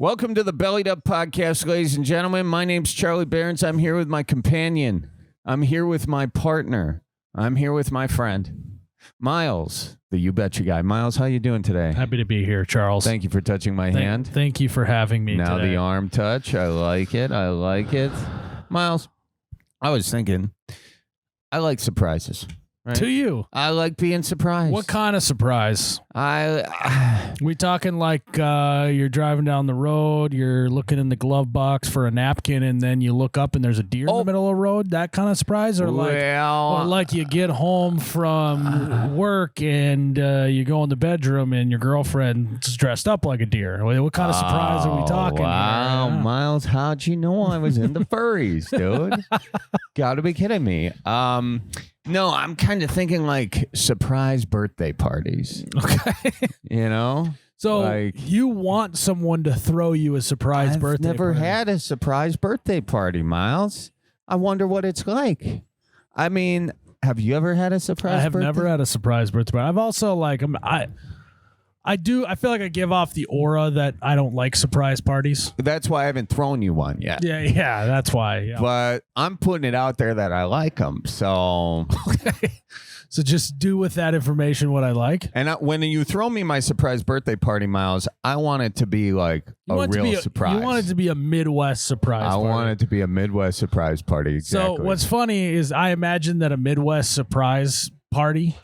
Welcome to the Bellied Up Podcast, ladies and gentlemen. My name's Charlie Berens. I'm here with my companion. I'm here with my partner. I'm here with my friend, Myles, the You Betcha guy. Myles, how you doing today? Happy to be here, Charles. Thank you for touching my hand. Thank you for having me Now today. the arm touch. I like it. I like it. Myles, I was thinking, I like surprises. Right? To you. I like being surprised. What kind of surprise? We talking like you're driving down the road, you're looking in the glove box for a napkin, and then you look up and there's a deer in the middle of the road? That kind of surprise? Or like you get home from work and you go in the bedroom and your girlfriend's dressed up like a deer. What kind of surprise are we talking? Wow, here? Myles, how'd you know I was into furries, dude? Gotta be kidding me. No, I'm kind of thinking like surprise birthday parties. Okay. You know? So like, you want someone to throw you a surprise birthday party? I've never had a surprise birthday party, Myles. I wonder what it's like. I mean, have you ever had a surprise birthday? I have never had a surprise birthday party. I've also like I feel like I give off the aura that I don't like surprise parties. That's why I haven't thrown you one yet. Yeah, that's why. Yeah. But I'm putting it out there that I like them. So okay. So just do with that information what I like. And when you throw me my surprise birthday party, Myles, I want it to be like a real surprise. You want it to be a Midwest surprise party. I want it to be a Midwest surprise party. Exactly. So what's funny is I imagine that a Midwest surprise party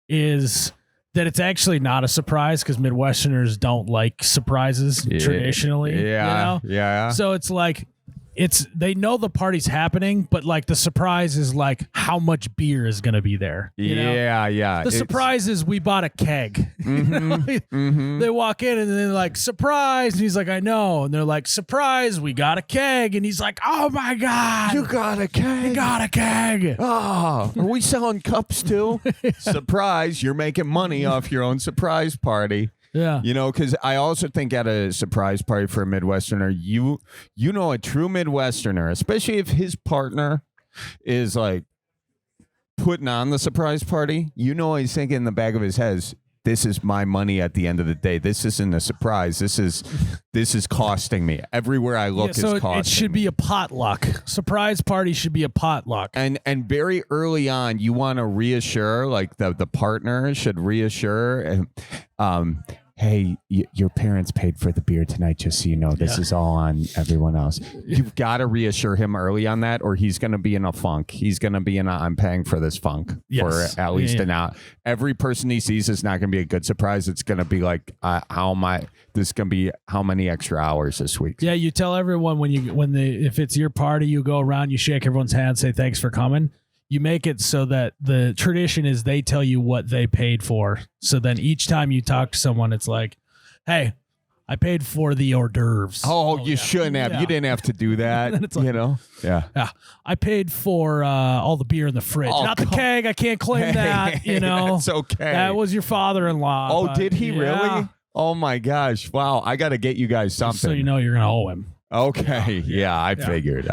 is that it's actually not a surprise because Midwesterners don't like surprises traditionally. Yeah. You know? Yeah. So it's like they know the party's happening, but like the surprise is like how much beer is going to be there. You know? Yeah. The surprise is we bought a keg. Mm-hmm, They walk in and they're like, surprise. And he's like, I know. And they're like, surprise, we got a keg. And he's like, oh my God. You got a keg. We got a keg. Oh, are we selling cups too? Surprise, you're making money off your own surprise party. Yeah. You know, because I also think at a surprise party for a Midwesterner, you know, a true Midwesterner, especially if his partner is like putting on the surprise party, you know, he's thinking in the back of his head, this is my money at the end of the day. This isn't a surprise. This is costing me. Everywhere I look is costing it should be a potluck. Surprise party should be a potluck. And very early on, you want to reassure, like the partner should reassure, hey, your parents paid for the beer tonight, just so you know. This is all on everyone else. You've got to reassure him early on that, or he's going to be in a funk. He's going to be in a I'm paying for this funk for at least an hour. Every person he sees is not going to be a good surprise. It's going to be like, this is going to be how many extra hours this week? Yeah, you tell everyone if it's your party, you go around, you shake everyone's hand, say thanks for coming. You make it so that the tradition is they tell you what they paid for. So then each time you talk to someone, it's like, hey, I paid for the hors d'oeuvres. Oh, you shouldn't have. Yeah. You didn't have to do that. Like, you know? Yeah. I paid for all the beer in the fridge. Not the keg. I can't claim that. You know? It's okay. That was your father-in-law. Oh, did he really? Oh, my gosh. Wow. I got to get you guys something. So you know you're going to owe him. Okay. Yeah, I figured.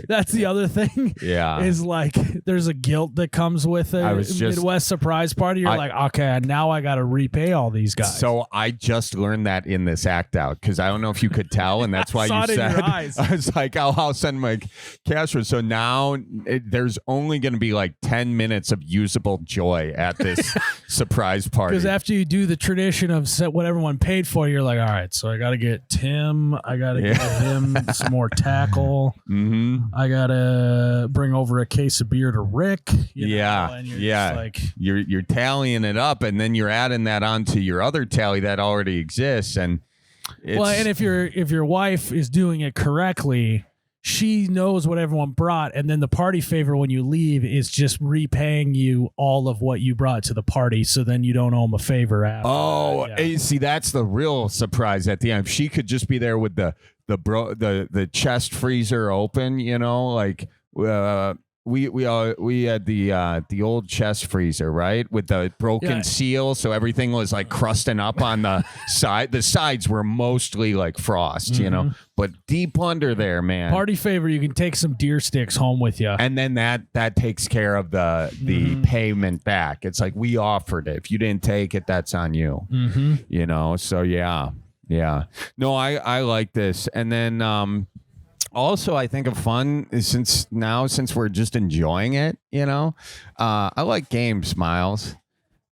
That's the other thing. Yeah. Is like there's a guilt that comes with a Midwest surprise party. You're like, okay, now I got to repay all these guys. So I just learned that in this act out because I don't know if you could tell, and that's why you said. I was like, I'll send my cash. So now there's only going to be like 10 minutes of usable joy at this surprise party. Because after you do the tradition of what everyone paid for, you're like, all right, so I got to get Tim. I got to get him. Some more tackle. Mm-hmm. I gotta bring over a case of beer to Rick. You know, and you're like you're tallying it up, and then you're adding that onto your other tally that already exists. And and if your wife is doing it correctly, she knows what everyone brought, and then the party favor when you leave is just repaying you all of what you brought to the party, so then you don't owe them a favor after. Oh, see, that's the real surprise at the end. If she could just be there with the chest freezer open, you know, like we had the old chest freezer, right, with the broken seal, so everything was like crusting up on the side. The sides were mostly like frost, you know, but deep under there, man. Party favor, you can take some deer sticks home with you, and then that takes care of the payment back. It's like we offered it. If you didn't take it, that's on you. You know, so yeah. Yeah. No, I like this. And then also I think of fun is since we're just enjoying it, I like games, Miles.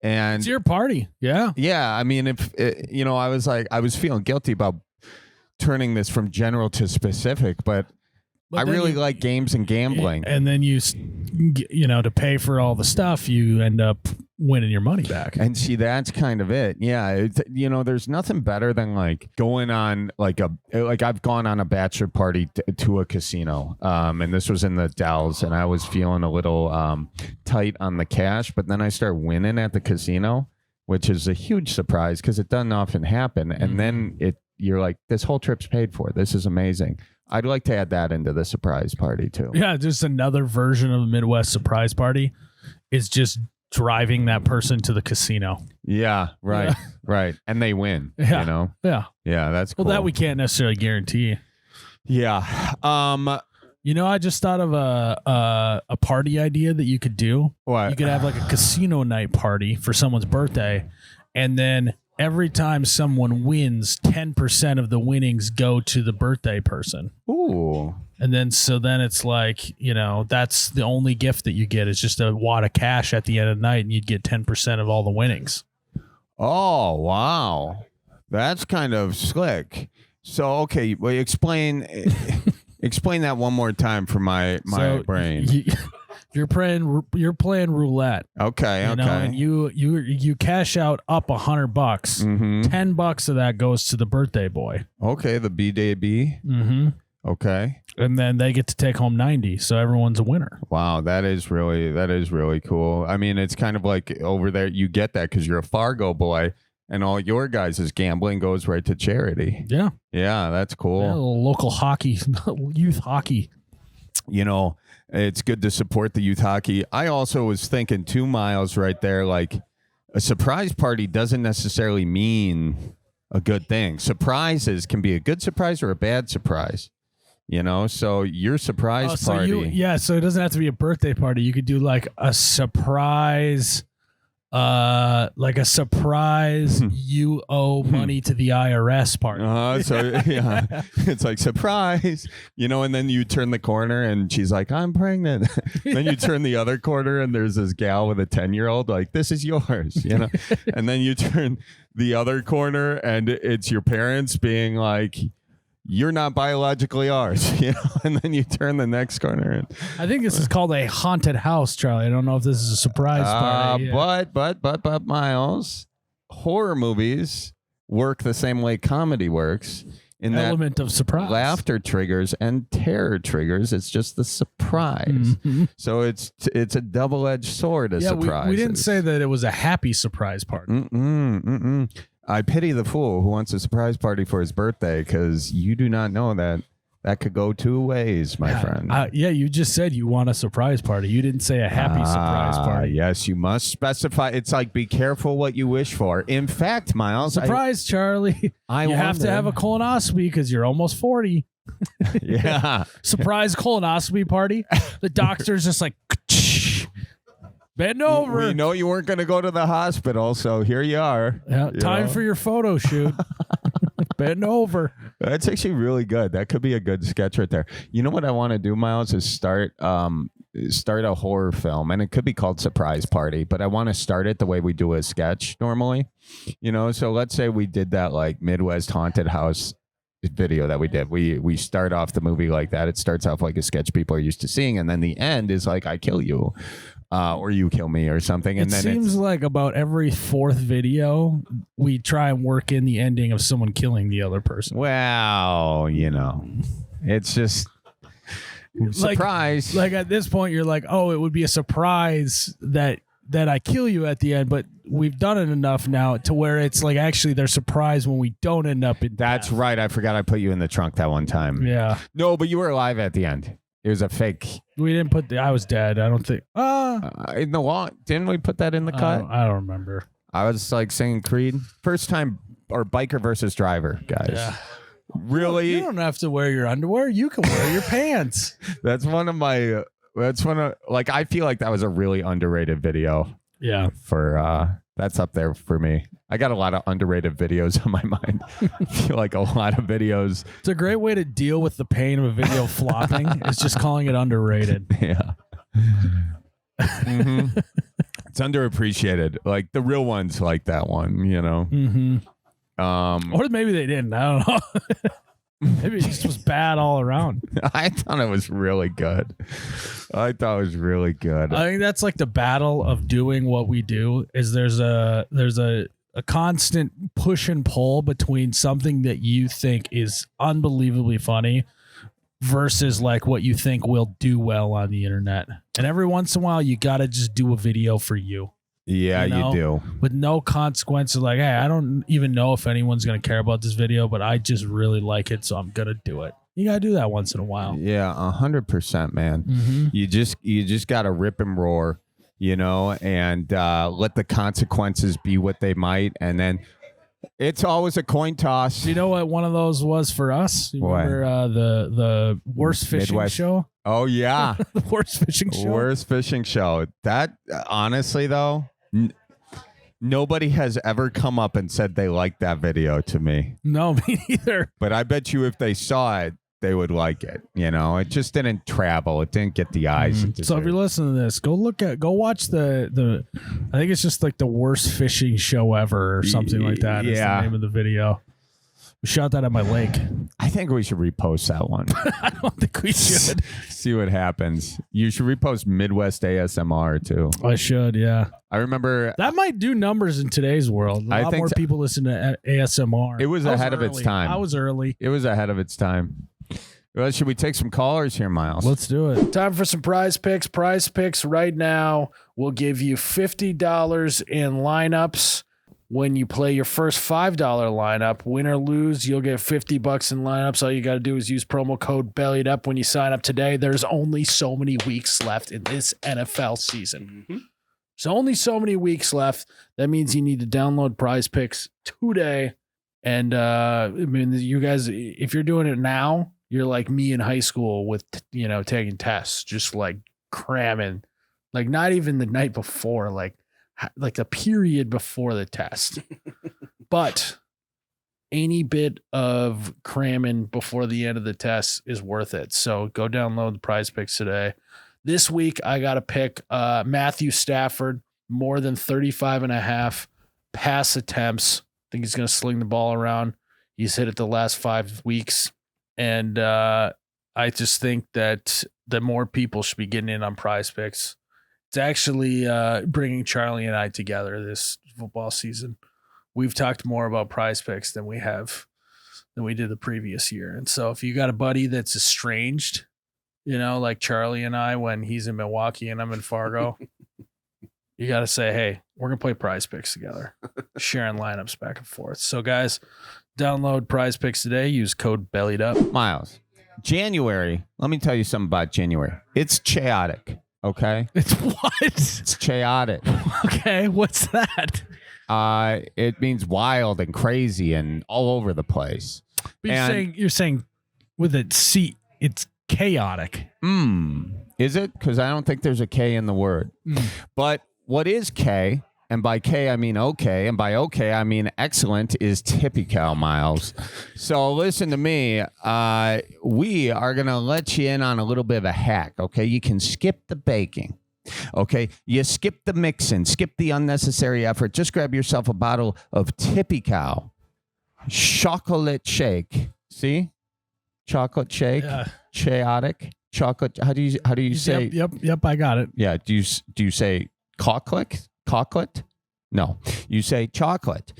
And it's your party. Yeah. Yeah. I mean, if I was feeling guilty about turning this from general to specific, but I really like games and gambling. And then to pay for all the stuff, you end up winning your money back. And see, that's kind of it. Yeah. There's nothing better than like going on I've gone on a bachelor party to a casino. And this was in the Dells, and I was feeling a little tight on the cash, but then I start winning at the casino, which is a huge surprise because it doesn't often happen. And then you're like, this whole trip's paid for. This is amazing. I'd like to add that into the surprise party too. Yeah, just another version of a Midwest surprise party is just driving that person to the casino. Yeah, right, right. And they win, Yeah. Yeah, that's cool. Well, that we can't necessarily guarantee. Yeah. I just thought of a party idea that you could do. What? You could have like a casino night party for someone's birthday, and then every time someone wins, 10% of the winnings go to the birthday person. Ooh. And then it's like, that's the only gift that you get is just a wad of cash at the end of the night, and you'd get 10% of all the winnings. Oh, wow. That's kind of slick. So, okay, well, explain that one more time for my brain. You're playing roulette. Okay. And you cash out up $100. Mm-hmm. $10 of that goes to the birthday boy. Okay, the B-Day-B. Mm-hmm. Okay. And then they get to take home 90, so everyone's a winner. Wow, that is really cool. I mean, it's kind of like over there you get that because you're a Fargo boy, and all your guys' gambling goes right to charity. Yeah. Yeah, that's cool. Yeah, local hockey, youth hockey. It's good to support the youth hockey. I also was thinking 2 Miles right there, like a surprise party doesn't necessarily mean a good thing. Surprises can be a good surprise or a bad surprise. So your surprise party. So it doesn't have to be a birthday party. You could do like a surprise. You owe money to the IRS party. It's like surprise, and then you turn the corner and she's like, I'm pregnant. Then you turn the other corner and there's this gal with a 10-year-old like, this is yours, and then you turn the other corner and it's your parents being like, you're not biologically ours, and then you turn the next corner. And I think this is called a haunted house, Charlie. I don't know if this is a surprise party. But Miles, horror movies work the same way comedy works. In element of surprise. Laughter triggers and terror triggers. It's just the surprise. Mm-hmm. So it's a double-edged sword of surprise. We didn't say that it was a happy surprise party. I pity the fool who wants a surprise party for his birthday because you do not know that could go 2 ways, my friend. You just said you want a surprise party. You didn't say a happy surprise party. Yes, you must specify. It's like be careful what you wish for. In fact, Miles, surprise, Charlie. You have to have a colonoscopy because you're almost 40. Yeah. Surprise colonoscopy party. The doctor's just like, bend over. We know you weren't going to go to the hospital, so here you are. Yeah, time for your photo shoot. Bend over. That's actually really good. That could be a good sketch right there. You know what I want to do, Miles, is start a horror film, and it could be called Surprise Party, but I want to start it the way we do a sketch normally. So let's say we did that like Midwest haunted house video that we did. We start off the movie like that. It starts off like a sketch people are used to seeing, and then the end is like I kill you. Or you kill me or something. And it then seems like about every 4th video, we try and work in the ending of someone killing the other person. Well, it's just surprise. Like at this point, you're like, oh, it would be a surprise that I kill you at the end. But we've done it enough now to where it's like actually they're surprised when we don't end up in That's death. right. I forgot I put you in the trunk that one time. Yeah. No, but you were alive at the end. It was a fake. We didn't put I was dead. I don't think. In the long, didn't we put that in the cut? I don't remember. I was like singing Creed. First time, or biker versus driver, guys. Yeah. Really? You don't have to wear your underwear. You can wear your pants. I feel like that was a really underrated video. Yeah. For That's up there for me. I got a lot of underrated videos on my mind. I feel like a lot of videos. It's a great way to deal with the pain of a video flopping. It's just calling it underrated. Yeah. Mm-hmm. It's underappreciated. Like the real ones like that one, you know? Mm-hmm. Or maybe they didn't. I don't know. Maybe it just was bad all around. I thought it was really good. I think that's like the battle of doing what we do is there's a constant push and pull between something that you think is unbelievably funny versus like what you think will do well on the internet. And every once in a while you got to just do a video for you. Yeah, you do. With no consequences. Like, hey, I don't even know if anyone's going to care about this video, but I just really like it, so I'm going to do it. You got to do that once in a while. Yeah, 100%, man. Mm-hmm. You just got to rip and roar, you know, and let the consequences be what they might. And then it's always a coin toss. Do you know what one of those was for us? You remember the worst fishing Midwest show? Oh, yeah. The worst fishing show? Worst fishing show. That, honestly, though, nobody has ever come up and said they liked that video to me. No, me neither. But I bet you if they saw it, they would like it. You know, it just didn't travel. It didn't get the eyes. So if you're listening to this, go watch the I think it's just like the worst fishing show ever or something like that. Yeah. Is the name of the video. We shot that at my lake. I think we should repost that one. I don't think we should. See what happens. You should repost Midwest ASMR too. I should, yeah. I remember that might do numbers in today's world. A lot more people listen to ASMR. It was ahead of its time. I was early. It was ahead of its time. Well, should we take some callers here, Myles? Let's do it. Time for some prize picks. Prize picks right now will give you $50 in lineups. When you play your first $5 lineup, win or lose, you'll get $50 in lineups. All you got to do is use promo code Bellied Up when you sign up today. There's only so many weeks left in this NFL season. Mm-hmm. There's only so many weeks left. That means you need to download Prize Picks today. And I mean, you guys, if you're doing it now, you're like me in high school with, you know, taking tests, just like cramming, like not even the night before, like the period before the test. But any bit of cramming before the end of the test is worth it. So go download the Prize Picks today. This week, I got to pick Matthew Stafford, more than 35.5 pass attempts. I think he's going to sling the ball around. He's hit it the last 5 weeks. And I just think that more people should be getting in on Prize Picks. It's actually bringing Charlie and I together this football season. We've talked more about Prize Picks than we did the previous year. And so if you got a buddy that's estranged, you know, like Charlie and I, when he's in Milwaukee and I'm in Fargo, you got to say, hey, we're going to play Prize Picks together, sharing lineups back and forth. So guys, download Prize Picks today. Use code BelliedUp. Myles, January. Let me tell you something about January. It's chaotic. Okay. It's what? It's chaotic. Okay. What's that? It means wild and crazy and all over the place. But you're saying with a C, it's chaotic. Is it? Because I don't think there's a K in the word. But what is K? And by K, I mean okay. And by okay, I mean excellent is typical, Myles. So listen to me. We are going to let you in on a little bit of a hack, okay? You can skip the baking, okay? You skip the mixing, skip the unnecessary effort. Just grab yourself a bottle of typical chocolate shake. See? Chocolate shake. Yeah. Chaotic. Chocolate. How do you say? Yep, I got it. Yeah. Do you say chocolate? No, you say chocolate.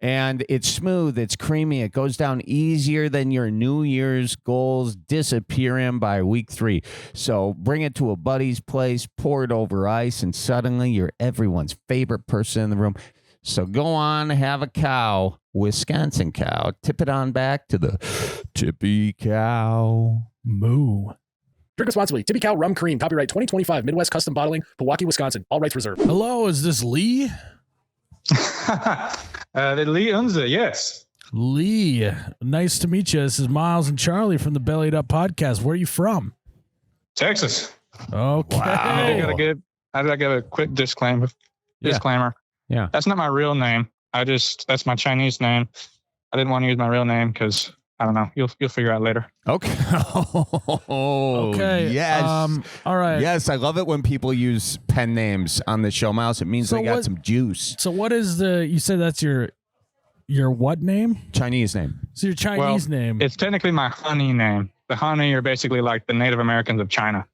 And it's smooth, it's creamy, it goes down easier than your New Year's goals disappearing by week 3. So bring it to a buddy's place, pour it over ice, and suddenly you're everyone's favorite person in the room. So go on, have a cow, Wisconsin cow. Tip it on back to the tippy cow. Moo. Drink responsibly. Tippy Cow Rum Cream. Copyright 2025. Midwest Custom Bottling. Milwaukee, Wisconsin. All rights reserved. Hello, is this Lee? Lee Unza, yes. Lee, nice to meet you. This is Myles and Charlie from the Bellied Up podcast. Where are you from? Texas. Okay. Wow. I gotta give a quick disclaimer. Yeah. That's not my real name. That's my Chinese name. I didn't want to use my real name because I don't know. You'll figure out later. Okay. Okay. Yes. All right. Yes, I love it when people use pen names on the show, Miles. It means they got some juice. So what is you said that's your what name? Chinese name. So your Chinese name. It's technically my honey name. The honey are basically like the Native Americans of China.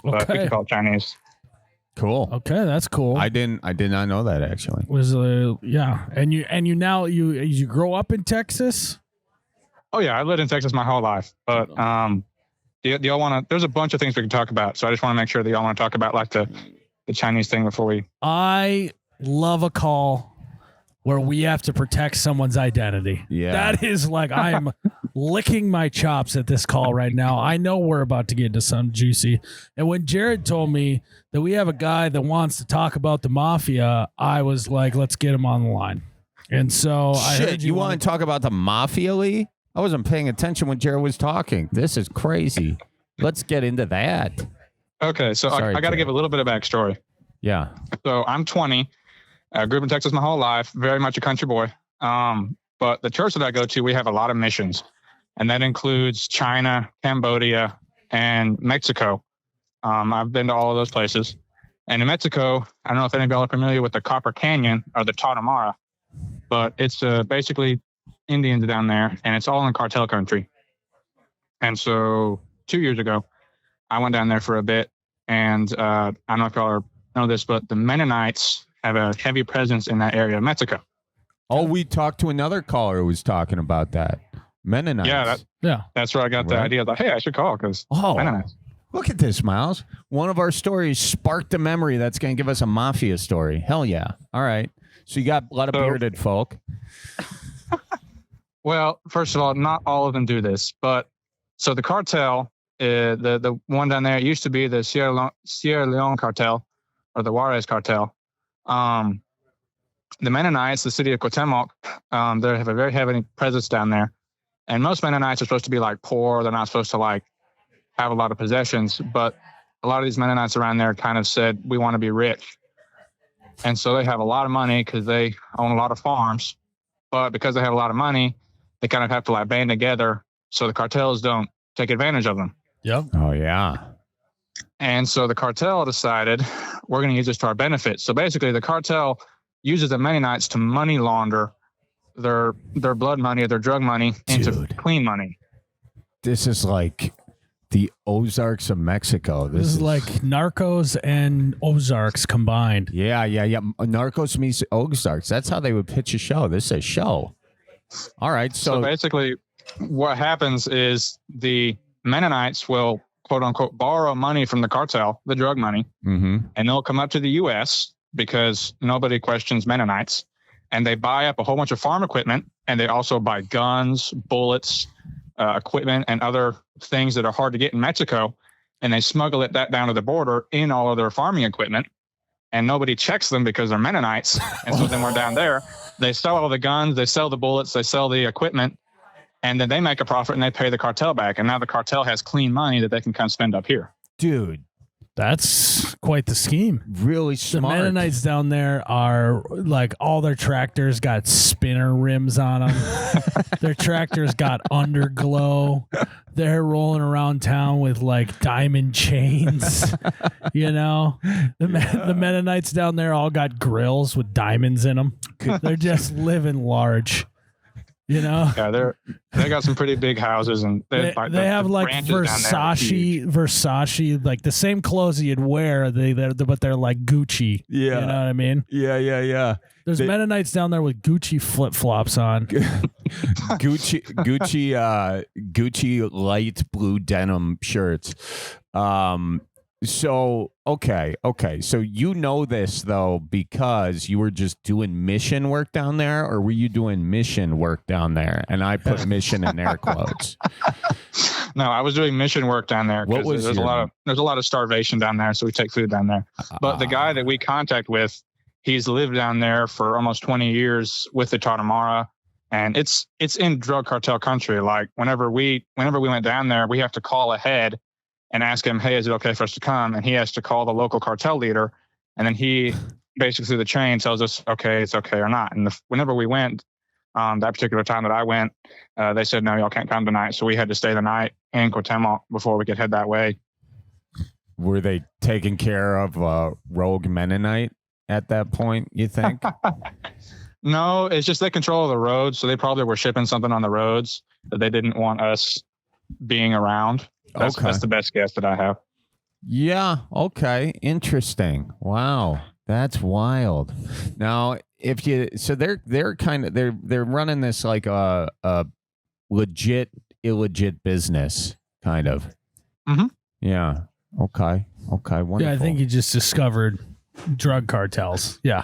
But we can call it Chinese. Cool. Okay, that's cool. I did not know that actually. Was yeah, and you now you grow up in Texas? Oh yeah, I lived in Texas my whole life. But do y'all want to? There's a bunch of things we can talk about. So I just want to make sure that y'all want to talk about like the Chinese thing before we. I love a call where we have to protect someone's identity. Yeah, that is like I am licking my chops at this call right now. I know we're about to get into some juicy. And when Jared told me that we have a guy that wants to talk about the mafia, I was like, let's get him on the line. And so I heard you want to talk about the mafia, Lee? I wasn't paying attention when Jared was talking. This is crazy. Let's get into that. Okay, so I got to give a little bit of backstory. Yeah. So I'm 20. I grew up in Texas my whole life, very much a country boy. But the church that I go to, we have a lot of missions, and that includes China, Cambodia, and Mexico. I've been to all of those places. And in Mexico, I don't know if any of y'all are familiar with the Copper Canyon or the Tarahumara, but it's basically Indians down there, and it's all in cartel country. And so 2 years ago, I went down there for a bit, and I don't know if y'all know this, but the Mennonites have a heavy presence in that area of Mexico. Oh, we talked to another caller who was talking about that. Mennonites. Yeah, that's where I got the idea. Like, hey, I should call because Mennonites. Look at this, Miles. One of our stories sparked a memory that's going to give us a mafia story. Hell yeah. All right. So you got a lot of bearded folk. Well, first of all, not all of them do this, but so the cartel, the one down there, it used to be the Sierra Leone cartel or the Juarez cartel. The Mennonites, the city of Cuauhtemoc, they have a very heavy presence down there. And most Mennonites are supposed to be like poor. They're not supposed to like have a lot of possessions. But a lot of these Mennonites around there kind of said, we want to be rich. And so they have a lot of money because they own a lot of farms. But because they have a lot of money, they kind of have to like band together so the cartels don't take advantage of them. Yep. Oh, yeah. And so the cartel decided we're going to use this to our benefit. So basically the cartel uses the Mennonites to money launder their blood money or their drug money into clean money. This is like the Ozarks of Mexico. This is like Narcos and Ozarks combined. Yeah. Narcos meets Ozarks. That's how they would pitch a show. This is a show. All right. So basically what happens is the Mennonites will, quote unquote, borrow money from the cartel, the drug money, and they'll come up to the U.S. because nobody questions Mennonites. And they buy up a whole bunch of farm equipment, and they also buy guns, bullets, equipment, and other things that are hard to get in Mexico. And they smuggle that down to the border in all of their farming equipment. And nobody checks them because they're Mennonites. And so then we're down there. They sell all the guns, they sell the bullets, they sell the equipment, and then they make a profit and they pay the cartel back. And now the cartel has clean money that they can come spend up here. Dude, that's quite the scheme. Really smart. The Mennonites down there are like all their tractors got spinner rims on them. Their tractors got underglow. They're rolling around town with like diamond chains. You know, the Mennonites down there all got grills with diamonds in them. They're just living large. You know, yeah, they got some pretty big houses, and they have like Versace, like the same clothes you'd wear. But they're like Gucci. Yeah, you know what I mean. Yeah. There's Mennonites down there with Gucci flip flops on. Gucci light blue denim shirts. So, okay. So you know this, though, because you were just doing mission work down there, or were you doing mission work down there? And I put mission in air quotes. No, I was doing mission work down there because there's a lot of starvation down there, so we take food down there. But the guy that we contact with, he's lived down there for almost 20 years with the Tarahumara, and it's in drug cartel country. Like whenever we went down there, we have to call ahead and ask him, hey, is it okay for us to come? And he has to call the local cartel leader. And then he basically through the chain tells us, okay, it's okay or not. And whenever we went, that particular time that I went, they said, no, y'all can't come tonight. So we had to stay the night in Cuauhtemoc before we could head that way. Were they taking care of rogue Mennonite at that point, you think? No, it's just they control the roads. So they probably were shipping something on the roads that they didn't want us being around. That's the best guess that I have. Yeah. Okay. Interesting. Wow. That's wild. Now, they're running this like a legit, illegit business kind of. Mm-hmm. Yeah. Okay. Wonderful. Yeah, I think you just discovered drug cartels. Yeah.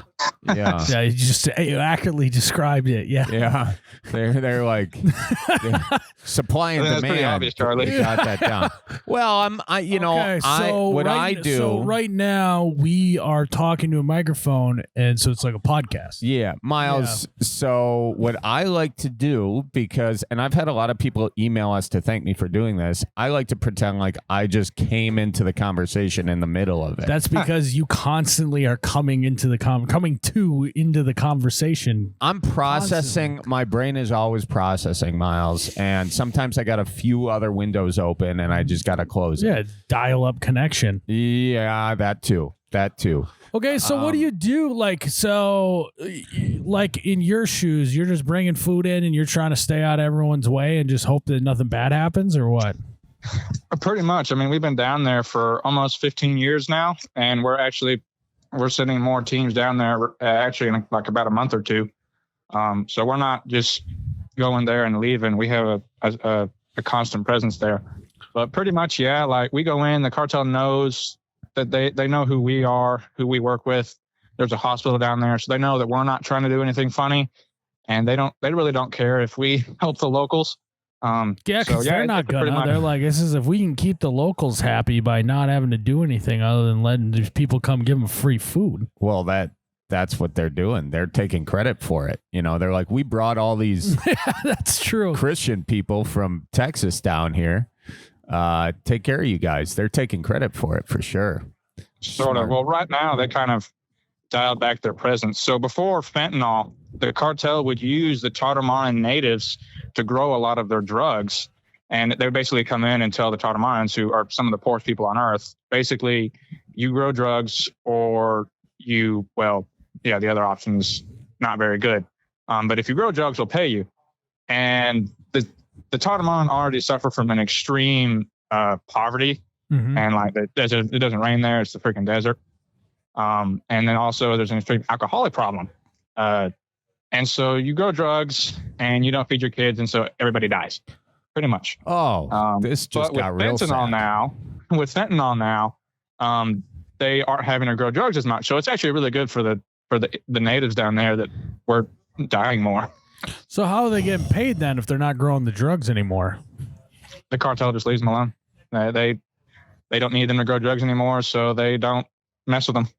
Yeah. Yeah, you accurately described it. Yeah. Yeah. They're like supply and demand. That's pretty obvious, Charlie. Got that down. Well, So right now we are talking to a microphone, and so it's like a podcast. Yeah, Myles. Yeah. So what I like to do, and I've had a lot of people email us to thank me for doing this. I like to pretend like I just came into the conversation in the middle of it. That's because you constantly are coming into the conversation. I'm processing. My brain is always processing, Myles, and sometimes I got a few other windows open, and I just got to close it. Yeah, dial-up connection. Yeah, that too. Okay, so what do you do? Like in your shoes, you're just bringing food in, and you're trying to stay out of everyone's way and just hope that nothing bad happens, or what? Pretty much. I mean, we've been down there for almost 15 years now, and we're sending more teams down there actually in like about a month or two. So we're not just going there and leaving. We have a constant presence there. But pretty much, yeah, like we go in, the cartel knows that they know who we are, who we work with. There's a hospital down there, so they know that we're not trying to do anything funny, and they really don't care if we help the locals. They're not gonna. They're like, this is if we can keep the locals happy by not having to do anything other than letting these people come give them free food. Well, that's what they're doing. They're taking credit for it. You know, they're like, we brought all these that's true Christian people from Texas down here. Take care of you guys. They're taking credit for it for sure. Sort of. Well, right now they kind of dialed back their presence. So before fentanyl, the cartel would use the Tarahumara natives to grow a lot of their drugs. And they would basically come in and tell the Tarahumarans, who are some of the poorest people on earth, basically, you grow drugs or the other option's not very good. But if you grow drugs, we'll pay you. And the Tarahumara already suffer from an extreme poverty. Mm-hmm. And like it doesn't rain there. It's the freaking desert. And then also there's an extreme alcoholic problem. And so you grow drugs and you don't feed your kids. And so everybody dies pretty much. Oh, this just got real sad. With fentanyl now, they aren't having to grow drugs as much. So it's actually really good for the natives down there that were dying more. So how are they getting paid then if they're not growing the drugs anymore? The cartel just leaves them alone. They don't need them to grow drugs anymore, so they don't mess with them.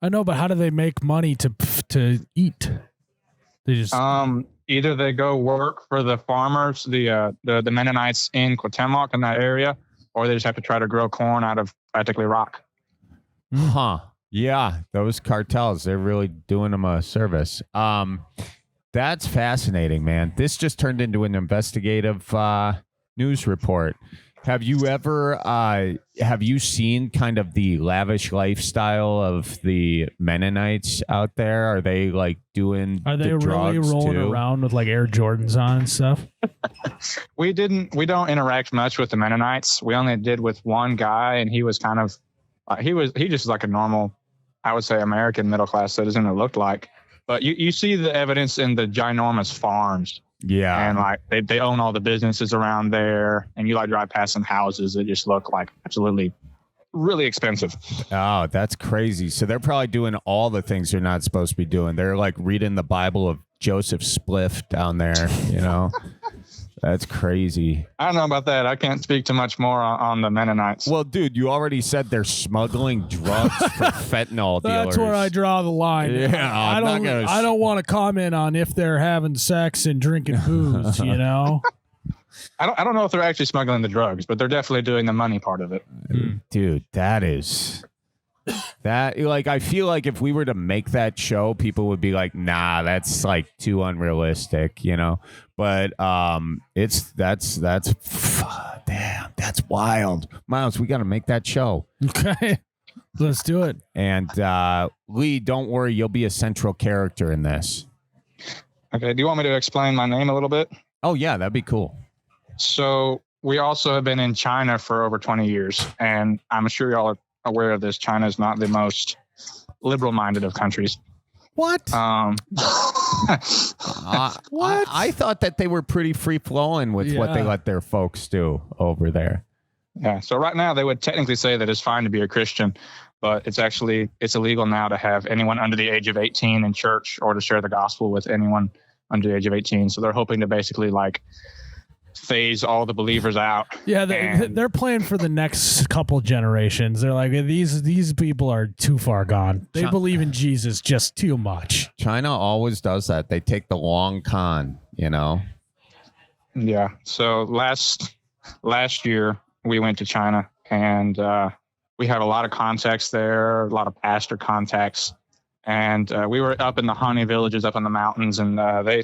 I know, but how do they make money to eat? They just either they go work for the farmers, the Mennonites in Cuauhtemoc in that area, or they just have to try to grow corn out of practically rock. Huh. Yeah, those cartels, they're really doing them a service. That's fascinating, man. This just turned into an investigative news report. Have you seen kind of the lavish lifestyle of the Mennonites out there? Are they like doing Are they the really drugs rolling too? around with like Air Jordans on and stuff? We don't interact much with the Mennonites. We only did with one guy, and he was kind of he just like a normal, I would say, American middle class citizen. It looked like. But you see the evidence in the ginormous farms. Yeah. And like they own all the businesses around there, and you like drive past some houses that just look like absolutely really expensive. Oh, that's crazy. So they're probably doing all the things they're not supposed to be doing. They're like reading the Bible of Joseph Spliff down there, you know. That's crazy. I don't know about that. I can't speak too much more on the Mennonites. Well, dude, you already said they're smuggling drugs for fentanyl dealers. That's where I draw the line. Yeah, I don't want to comment on if they're having sex and drinking booze, you know? I don't know if they're actually smuggling the drugs, but they're definitely doing the money part of it. Dude, that is That like I feel like if we were to make that show, people would be like, nah, that's like too unrealistic, you know. But damn, that's wild. Miles, we got to make that show. Okay. Let's do it. And Lee, don't worry, you'll be a central character in this. Okay. Do you want me to explain my name a little bit? Oh yeah, that'd be cool. So we also have been in China for over 20 years, and I'm sure y'all are aware of this. China is not the most liberal-minded of countries. What? What? I thought that they were pretty free-flowing with what they let their folks do over there. Yeah. So right now they would technically say that it's fine to be a Christian, but it's illegal now to have anyone under the age of 18 in church or to share the gospel with anyone under the age of 18. So they're hoping to basically like phase all the believers out. Yeah, they're playing for the next couple generations. They're like, these people are too far gone. They believe in Jesus just too much. China always does that. They take the long con, you know? Yeah. So last year we went to China, and we had a lot of contacts there, a lot of pastor contacts. And we were up in the honey villages up in the mountains, and a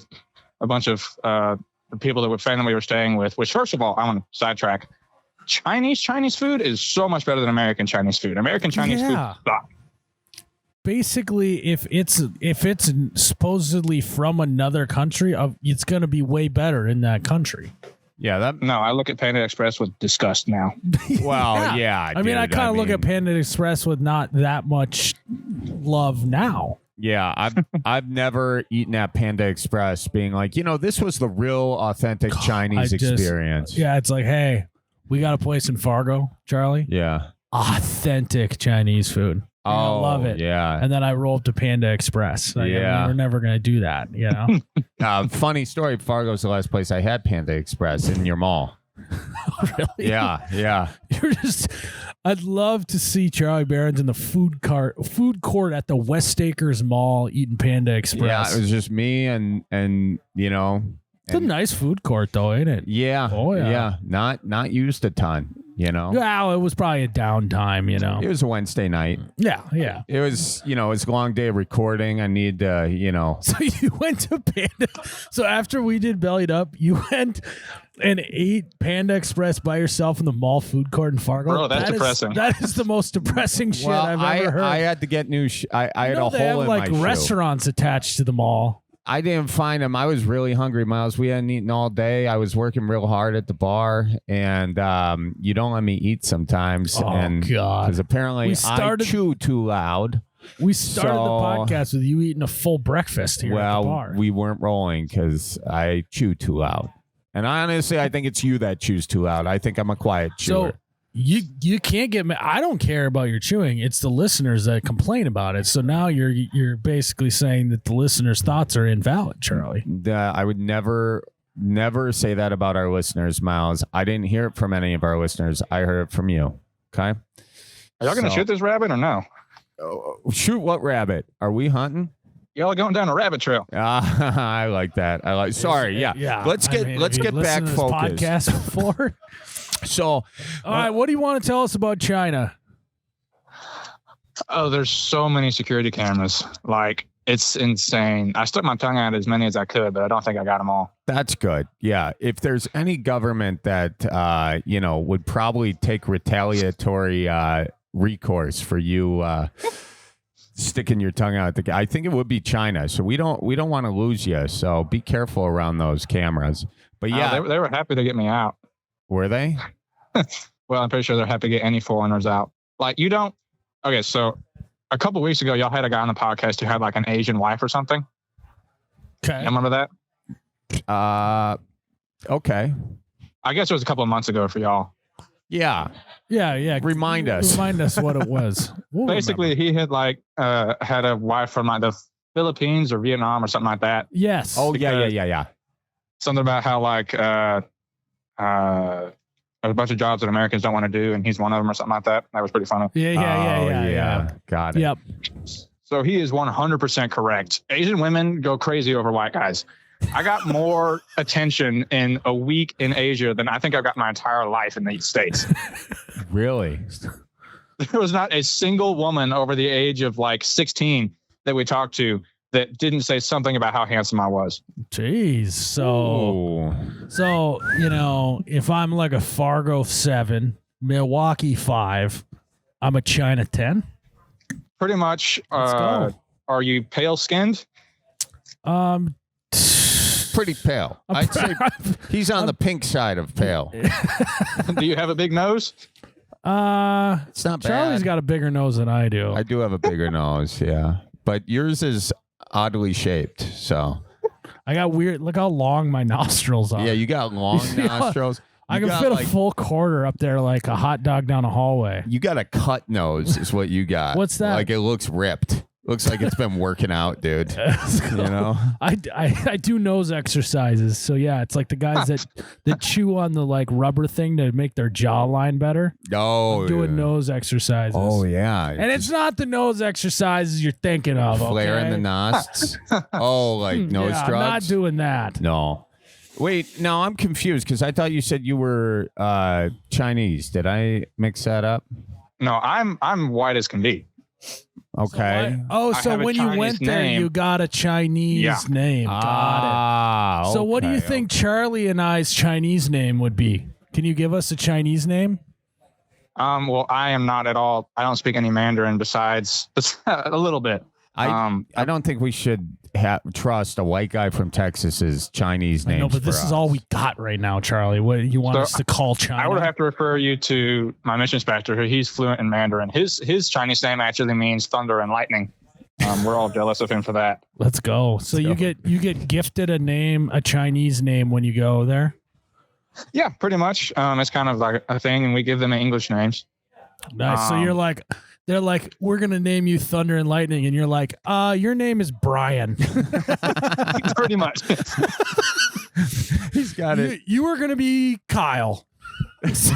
bunch of the people that we were staying with, which first of all, I want to sidetrack. Chinese food is so much better than American Chinese food. American Chinese food sucks. Basically, if it's supposedly from another country, it's going to be way better in that country. Yeah, No, I look at Panda Express with disgust now. Well, yeah. I mean, I kind of look at Panda Express with not that much love now. Yeah, I've never eaten at Panda Express being like, you know, this was the real authentic Chinese experience. Yeah, it's like, hey, we got a place in Fargo, Charlie. Yeah. Authentic Chinese food. I love it. Yeah. And then I roll up to Panda Express. Like, yeah. We're never going to do that, you know? Funny story, Fargo's the last place I had Panda Express in your mall. Really? Yeah. I'd love to see Charlie Berens in the food court at the West Acres Mall eating Panda Express. Yeah, it was just me and you know. It's a nice food court though, ain't it? Yeah. Oh yeah. Not used a ton, you know. Well, it was probably a downtime, you know. It was a Wednesday night. Yeah. It was, you know, it's a long day of recording. I need you know. So you went to Panda. So after we did Bellied Up, you went and ate Panda Express by yourself in the mall food court in Fargo. Bro, that's depressing. That is the most depressing shit I've ever heard. I had to get new. I had a hole in my shoe. Restaurants attached to the mall. I didn't find them. I was really hungry, Miles. We hadn't eaten all day. I was working real hard at the bar, and you don't let me eat sometimes. Oh, God. Because apparently I chew too loud. We started the podcast with you eating a full breakfast here at the bar. Well, we weren't rolling because I chew too loud. And honestly, I think it's you that chews too loud. I think I'm a quiet chewer. So you can't get me. I don't care about your chewing. It's the listeners that complain about it. So now you're basically saying that the listeners' thoughts are invalid, Charlie. I would never say that about our listeners, Miles. I didn't hear it from any of our listeners. I heard it from you. Okay. Are y'all going to shoot this rabbit or no? Shoot what rabbit? Are we hunting? Y'all are going down a rabbit trail. I like that. Sorry. Yeah. Let's get back focused. Podcast before. So, all right. What do you want to tell us about China? Oh, there's so many security cameras. Like, it's insane. I stuck my tongue out as many as I could, but I don't think I got them all. That's good. Yeah. If there's any government that, you know, would probably take retaliatory recourse for you sticking your tongue out, I think it would be China. So we don't want to lose you. So be careful around those cameras. But yeah, they were happy to get me out. Were they? Well, I'm pretty sure they're happy to get any foreigners out. Like, you don't. Okay, so a couple of weeks ago, y'all had a guy on the podcast who had like an Asian wife or something. Okay. You remember that? Okay. I guess it was a couple of months ago for y'all. Yeah. Remind us what it was. Basically, he had had a wife from like the Philippines or Vietnam or something like that. Yes. Oh, yeah. Something about how there's a bunch of jobs that Americans don't want to do, and he's one of them or something like that. That was pretty funny. Yeah. Got it. Yep. So he is 100% correct. Asian women go crazy over white guys. I got more attention in a week in Asia than I think I've got my entire life in the States. Really? there was not a single woman over the age of like 16 that we talked to that didn't say something about how handsome I was. Jeez. So, if I'm like a Fargo 7, Milwaukee 5, I'm a China 10. Pretty much. Are you pale skinned? Pretty pale. I'd say he's on the pink side of pale. Do you have a big nose? It's not bad. Charlie's got a bigger nose than I do. I do have a bigger nose, yeah. But yours is oddly shaped, so. I got weird. Look how long my nostrils are. Yeah, you got long nostrils. I can fit a full quarter up there like a hot dog down a hallway. You got a cut nose is what you got. What's that? Like it looks ripped. Looks like it's been working out, dude. You know? I do nose exercises. So yeah, it's like the guys that chew on the like rubber thing to make their jawline better. Oh, doing nose exercises. Oh yeah. And it's not the nose exercises you're thinking of. Flaring the nostrils. Oh, like nose drugs? I'm not doing that. No. Wait, no, I'm confused because I thought you said you were Chinese. Did I mix that up? No, I'm white as can be. Okay. So when you went there, you got a Chinese name. Got it. So what do you think Charlie and I's Chinese name would be? Can you give us a Chinese name? Well, I am not at all. I don't speak any Mandarin besides a little bit. I don't think we should trust a white guy from Texas's Chinese names. No, but this is all we got right now, Charlie. What you want us to call China? I would have to refer you to my mission inspector. He's fluent in Mandarin. His Chinese name actually means thunder and lightning. We're all jealous of him for that. Let's go. So you get gifted a Chinese name when you go there. Yeah, pretty much. It's kind of like a thing, and we give them English names. Nice. So you're like. They're like, we're going to name you Thunder and Lightning. And you're like, your name is Brian. Pretty much. He's got it. You were going to be Kyle. So,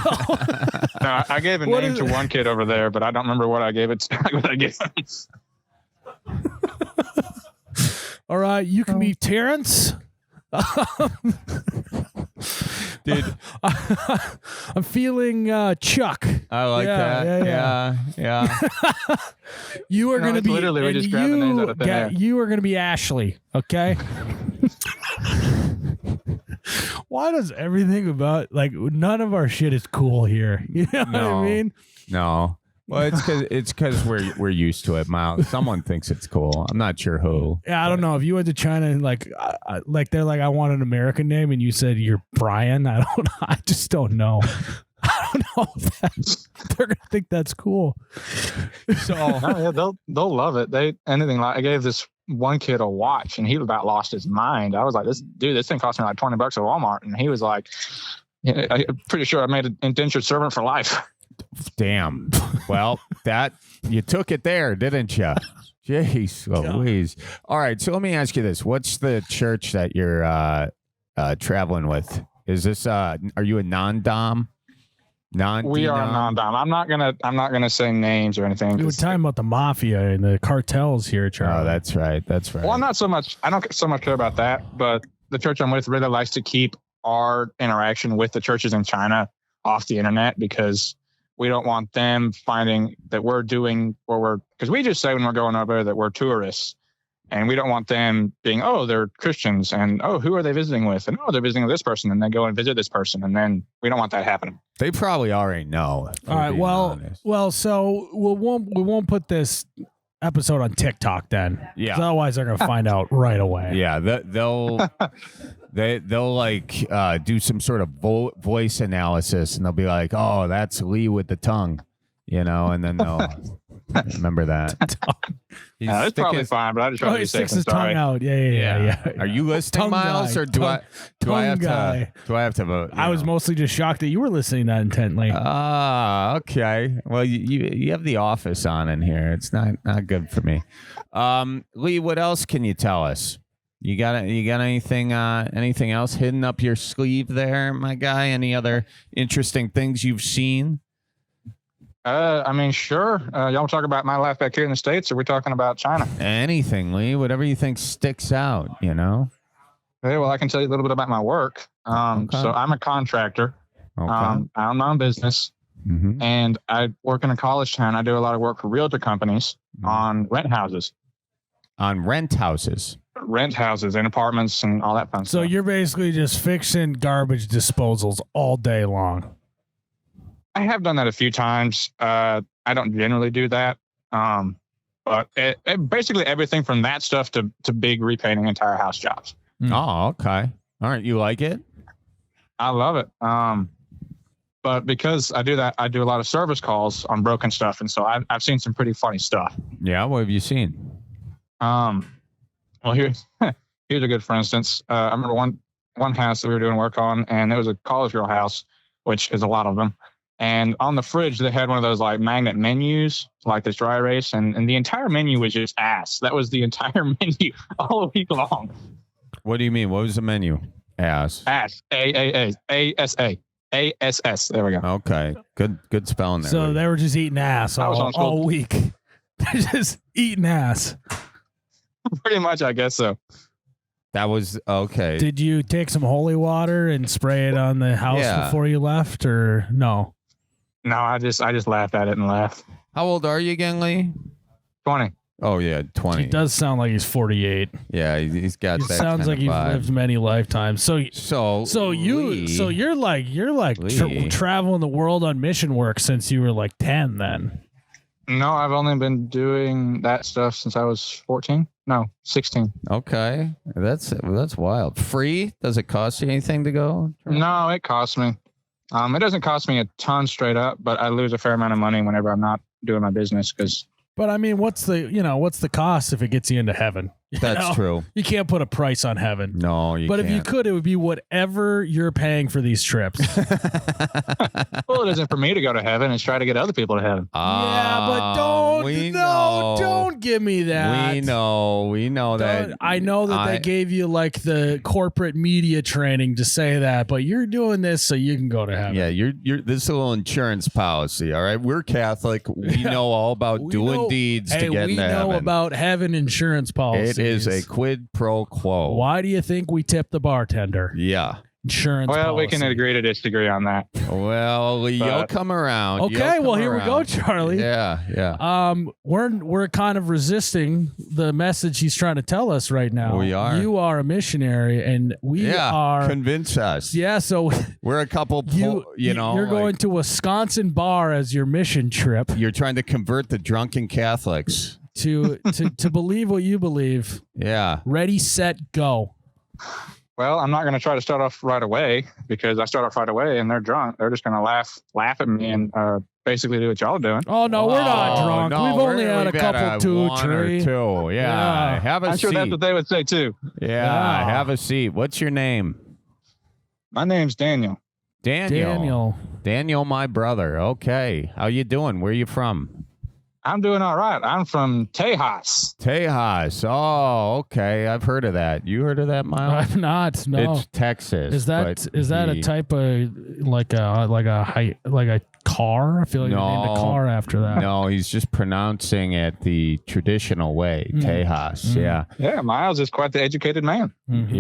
no, I gave a name to one kid over there, but I don't remember what I gave it to. What I gave him. All right. You can be Terrence. Dude, I'm feeling Chuck. I like that. Yeah. You are going to be literally we just grab the names out of thin air. You are going to be Ashley. Okay. Why does everything about none of our shit is cool here? You know what I mean? No. Well, it's because we're used to it, Miles. Someone thinks it's cool. I'm not sure who. Yeah, I don't know. If you went to China and they're like, I want an American name, and you said you're Brian, I just don't know. I don't know if they're gonna think that's cool. So they'll love it. I gave this one kid a watch, and he about lost his mind. I was like, this thing cost me like $20 at Walmart, and he was like, I'm pretty sure I made an indentured servant for life. Damn. Well, you took it there, didn't you? Jeez Louise. All right, so let me ask you this. What's the church that you're traveling with? Is this are you a non-dom? We are non-dom. I'm not gonna say names or anything. We were talking about the mafia and the cartels here, Charlie. Oh, that's right. Well, I don't so much care about that, but the church I'm with really likes to keep our interaction with the churches in China off the internet because we don't want them finding that we're doing because we just say when we're going over there that we're tourists, and we don't want them being, they're Christians, and who are they visiting with, and they're visiting with this person, and they go and visit this person, and then we don't want that happening. They probably already know. All right, well, so we won't put this episode on TikTok then. Yeah. Otherwise, they're gonna find out right away. Yeah, they'll. They'll do some sort of voice analysis, and they'll be like, "Oh, that's Lee with the tongue," and then they'll remember that. It's probably fine, but I just try to be safe and sorry. Tongue out. Yeah. Are you listening, Miles, or do I have to vote? I was mostly just shocked that you were listening that intently. Okay. Well, you have The Office on in here. It's not good for me. Lee, what else can you tell us? You got anything else hidden up your sleeve there, my guy? Any other interesting things you've seen? Sure. Y'all talk about my life back here in the States, or are we talking about China? Anything, Lee. Whatever you think sticks out, Okay, well, I can tell you a little bit about my work. Okay. So I'm a contractor. Okay. I own my own business. and I work in a college town. I do a lot of work for realtor companies on rent houses. On rent houses And apartments and all that fun stuff. So you're basically just fixing garbage disposals all day long. I have done that a few times. I don't generally do that. But basically everything from that stuff to big repainting entire house jobs. Oh, okay. All right. You like it? I love it. But because I do that, I do a lot of service calls on broken stuff. And so I've seen some pretty funny stuff. Yeah. What have you seen? Well, here's a good, for instance. I remember one house that we were doing work on, and it was a college girl house, which is a lot of them. And on the fridge, they had one of those like magnet menus, like this dry erase, and the entire menu was just ass. That was the entire menu all week long. What do you mean? What was the menu? Ass. Ass. A-S-A. A-S-S. There we go. Okay. Good spelling there. So they were just eating ass all week. They're just eating ass. Pretty much, I guess so. That was okay. Did you take some holy water and spray it on the house before you left, or no? No, I just laughed at it and laughed. How old are you again, Lee? 20. Oh yeah, 20. He does sound like he's 48. Yeah, he's got that. Sounds like he's lived many lifetimes. So you're traveling the world on mission work since you were like 10 then. No, I've only been doing that stuff since I was 14. No, 16. Okay, that's wild. Free? Does it cost you anything to go? No, it costs me. It doesn't cost me a ton straight up, but I lose a fair amount of money whenever I'm not doing my business because. But I mean, what's the cost if it gets you into heaven? That's true. You can't put a price on heaven. No, you But can't. if you could, it would be whatever you're paying for these trips. Well, it isn't for me to go to heaven. It's try to get other people to heaven. Yeah, but don't give me that. We know that. I know that they gave you like the corporate media training to say that, but you're doing this so you can go to heaven. Yeah, you're this is a little insurance policy. All right, we're Catholic. We know all about doing deeds to get into heaven. We know about heaven insurance policies. It is a quid pro quo. Why do you think we tip the bartender? Yeah. Insurance Well, policy. we can agree to disagree on that. Well, you'll come around. Okay, well, here we go, Charlie. Yeah. We're kind of resisting the message he's trying to tell us right now. We are. You are a missionary, and we are. Convince us. Yeah, so we're a couple. You're going to Wisconsin bar as your mission trip. You're trying to convert the drunken Catholics to believe what you believe. Yeah. Ready, set, go. Well, I'm not going to try to start off right away because I start off right away and they're drunk. They're just going to laugh at me and basically do what y'all are doing. Oh, no, we're not drunk. No, we've only had a couple, two, three. Yeah. Have a I'm seat. sure that's what they would say, too. Yeah. Have a seat. What's your name? My name's Daniel. Daniel, my brother. Okay. How you doing? Where you from? I'm doing all right. I'm from Tejas. Oh, okay. I've heard of that. You heard of that, Myles? I've not. No. It's Texas. Is that a type of like a car? I feel like you named a car after that. No, he's just pronouncing it the traditional way. Tejas. Yeah. Yeah, Myles is quite the educated man. Mm-hmm.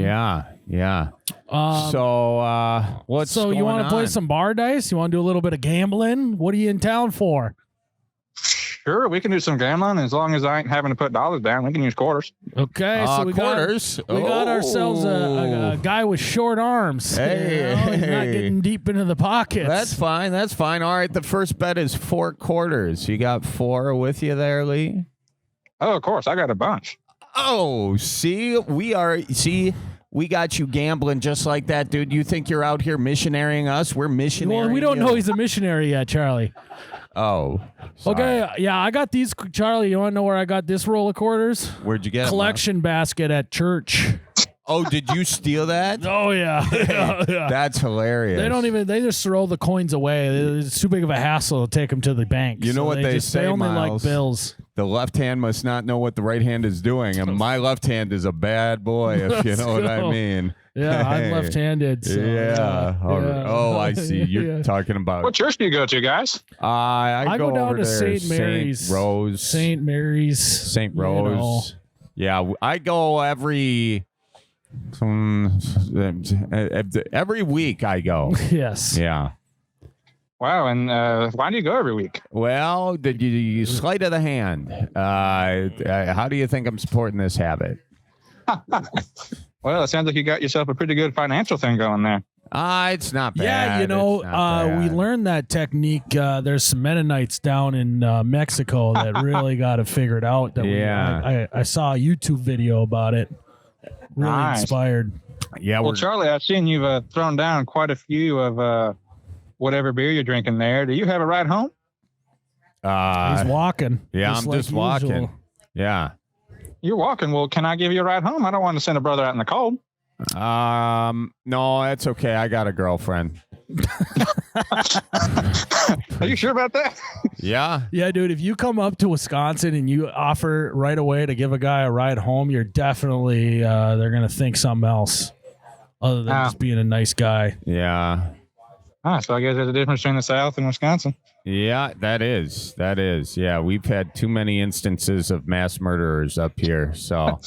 Yeah. What's so going you want to play on? some bar dice? You want to do a little bit of gambling? What are you in town for? Sure, we can do some gambling as long as I ain't having to put dollars down. We can use quarters. Okay, so we quarters. got ourselves a guy with short arms. Hey, he's not getting deep into the pockets. That's fine. All right, the first bet is 4 quarters. You got 4 with you there, Lee? Oh, of course. I got a bunch. Oh, we got you gambling just like that, dude. You think you're out here missionarying us? We're missionarying. Well, we don't know he's a missionary yet, Charlie. Oh, sorry. Okay. Yeah, I got these. Charlie, you want to know where I got this roll of quarters? Where'd you get Collection basket at church. Oh, did you steal that? Oh, yeah. Yeah. That's hilarious. They just throw the coins away. It's too big of a hassle to take them to the bank. You know what they say, They only Myles? like bills. The left hand must not know what the right hand is doing. And my left hand is a bad boy, if you know what I mean. Yeah, I'm left-handed. So, Oh, I see. You're talking about. What church do you go to, guys? I go down over to there, St. Mary's. St. Rose. Yeah, I go every week. I go. Yes. Yeah. Wow. And why do you go every week? Well, you sleight of the hand. How do you think I'm supporting this habit? Well, it sounds like you got yourself a pretty good financial thing going there. It's not bad. Yeah, we learned that technique. There's some Mennonites down in Mexico that really got it figured out. I saw a YouTube video about it. Really inspired. Yeah. Well, Charlie, I've seen you've thrown down quite a few of whatever beer you're drinking there. Do you have a ride home? He's walking. Yeah, I'm just walking. Usual. Yeah. You're walking. Well, can I give you a ride home? I don't want to send a brother out in the cold. No, that's okay. I got a girlfriend. Are you sure about that? Yeah. Yeah, dude, if you come up to Wisconsin and you offer right away to give a guy a ride home, you're definitely, they're going to think something else other than just being a nice guy. Yeah. So I guess there's a difference between the South and Wisconsin. Yeah, that is. Yeah, we've had too many instances of mass murderers up here. So,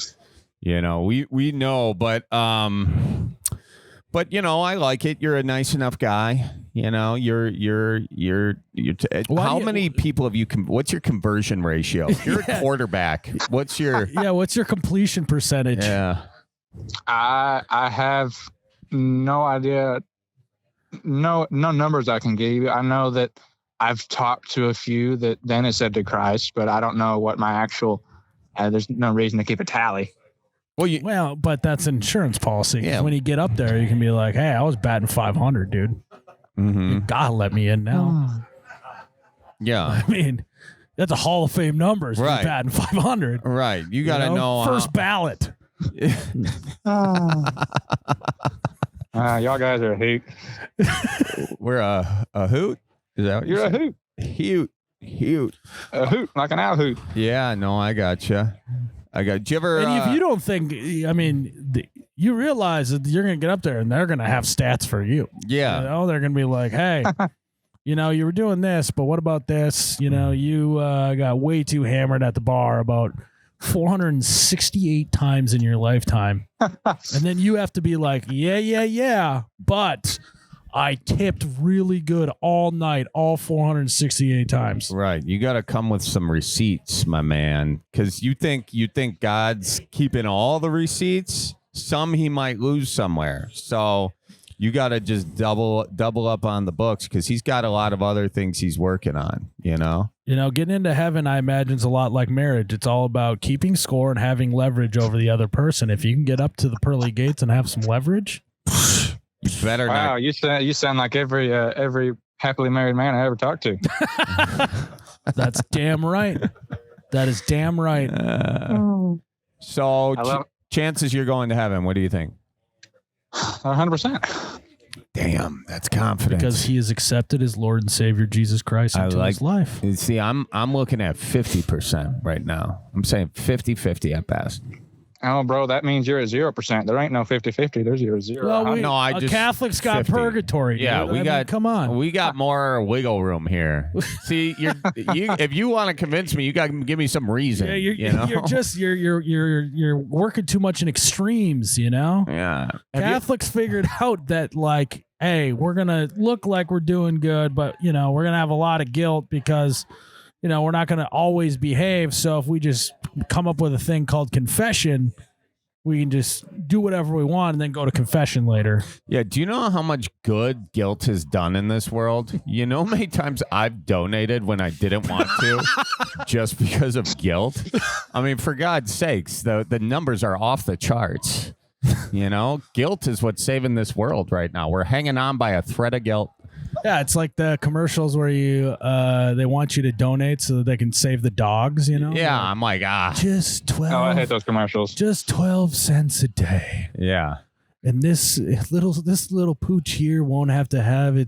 we know, but I like it. You're a nice enough guy. How many people have you? What's your conversion ratio? You're a quarterback. What's your completion percentage? Yeah, I have no idea. No numbers I can give you. I know that I've talked to a few that then it said to Christ, but I don't know what my actual. There's no reason to keep a tally. Well, but that's an insurance policy. Yeah. When you get up there, you can be like, "Hey, I was batting 500, dude. Mm-hmm. You gotta let me in now." Yeah, I mean, that's a Hall of Fame numbers. Right, batting 500. Right, you gotta know first ballot. Y'all guys are a hoot. We're a hoot. Is that what you're a hoot? Hoot. A hoot, like an owl hoot. Yeah, no, I gotcha. Do you ever? And if you don't think, you realize that you're going to get up there and they're going to have stats for you. Yeah. They're going to be like, hey, you were doing this, but what about this? You got way too hammered at the bar about 468 times in your lifetime. And then you have to be like, yeah, but I tipped really good all night, all 468 times. Right. You got to come with some receipts, my man, because you think God's keeping all the receipts. Some he might lose somewhere. So you got to just double up on the books because he's got a lot of other things he's working on, Getting into heaven, I imagine, is a lot like marriage. It's all about keeping score and having leverage over the other person. If you can get up to the pearly gates and have some leverage, you better not. Wow, you sound like every happily married man I ever talked to. That's damn right. That is damn right. So chances you're going to heaven, what do you think? 100%. Damn, that's confidence. Because he is accepted as Lord and Savior Jesus Christ into his life. See, I'm looking at 50% right now. I'm saying 50-50 at best. Oh, bro, that means you're at 0%. There ain't no 50-50. There's 0-0. Well, Catholics got 50. Purgatory. Yeah, dude. Come on. We got more wiggle room here. See, if you want to convince me, you got to give me some reason. Yeah, you're working too much in extremes. Yeah. Catholics figured out that hey, we're gonna look like we're doing good, but we're gonna have a lot of guilt because. We're not going to always behave. So if we just come up with a thing called confession, we can just do whatever we want and then go to confession later. Yeah. Do you know how much good guilt has done in this world? You know how many times I've donated when I didn't want to just because of guilt? I mean, for God's sakes, the numbers are off the charts. Guilt is what's saving this world right now. We're hanging on by a thread of guilt. Yeah, it's like the commercials where they want you to donate so that they can save the dogs, Yeah, I'm like, just 12. Oh, I hate those commercials. Just 12 cents a day. Yeah. And this little pooch here won't have to have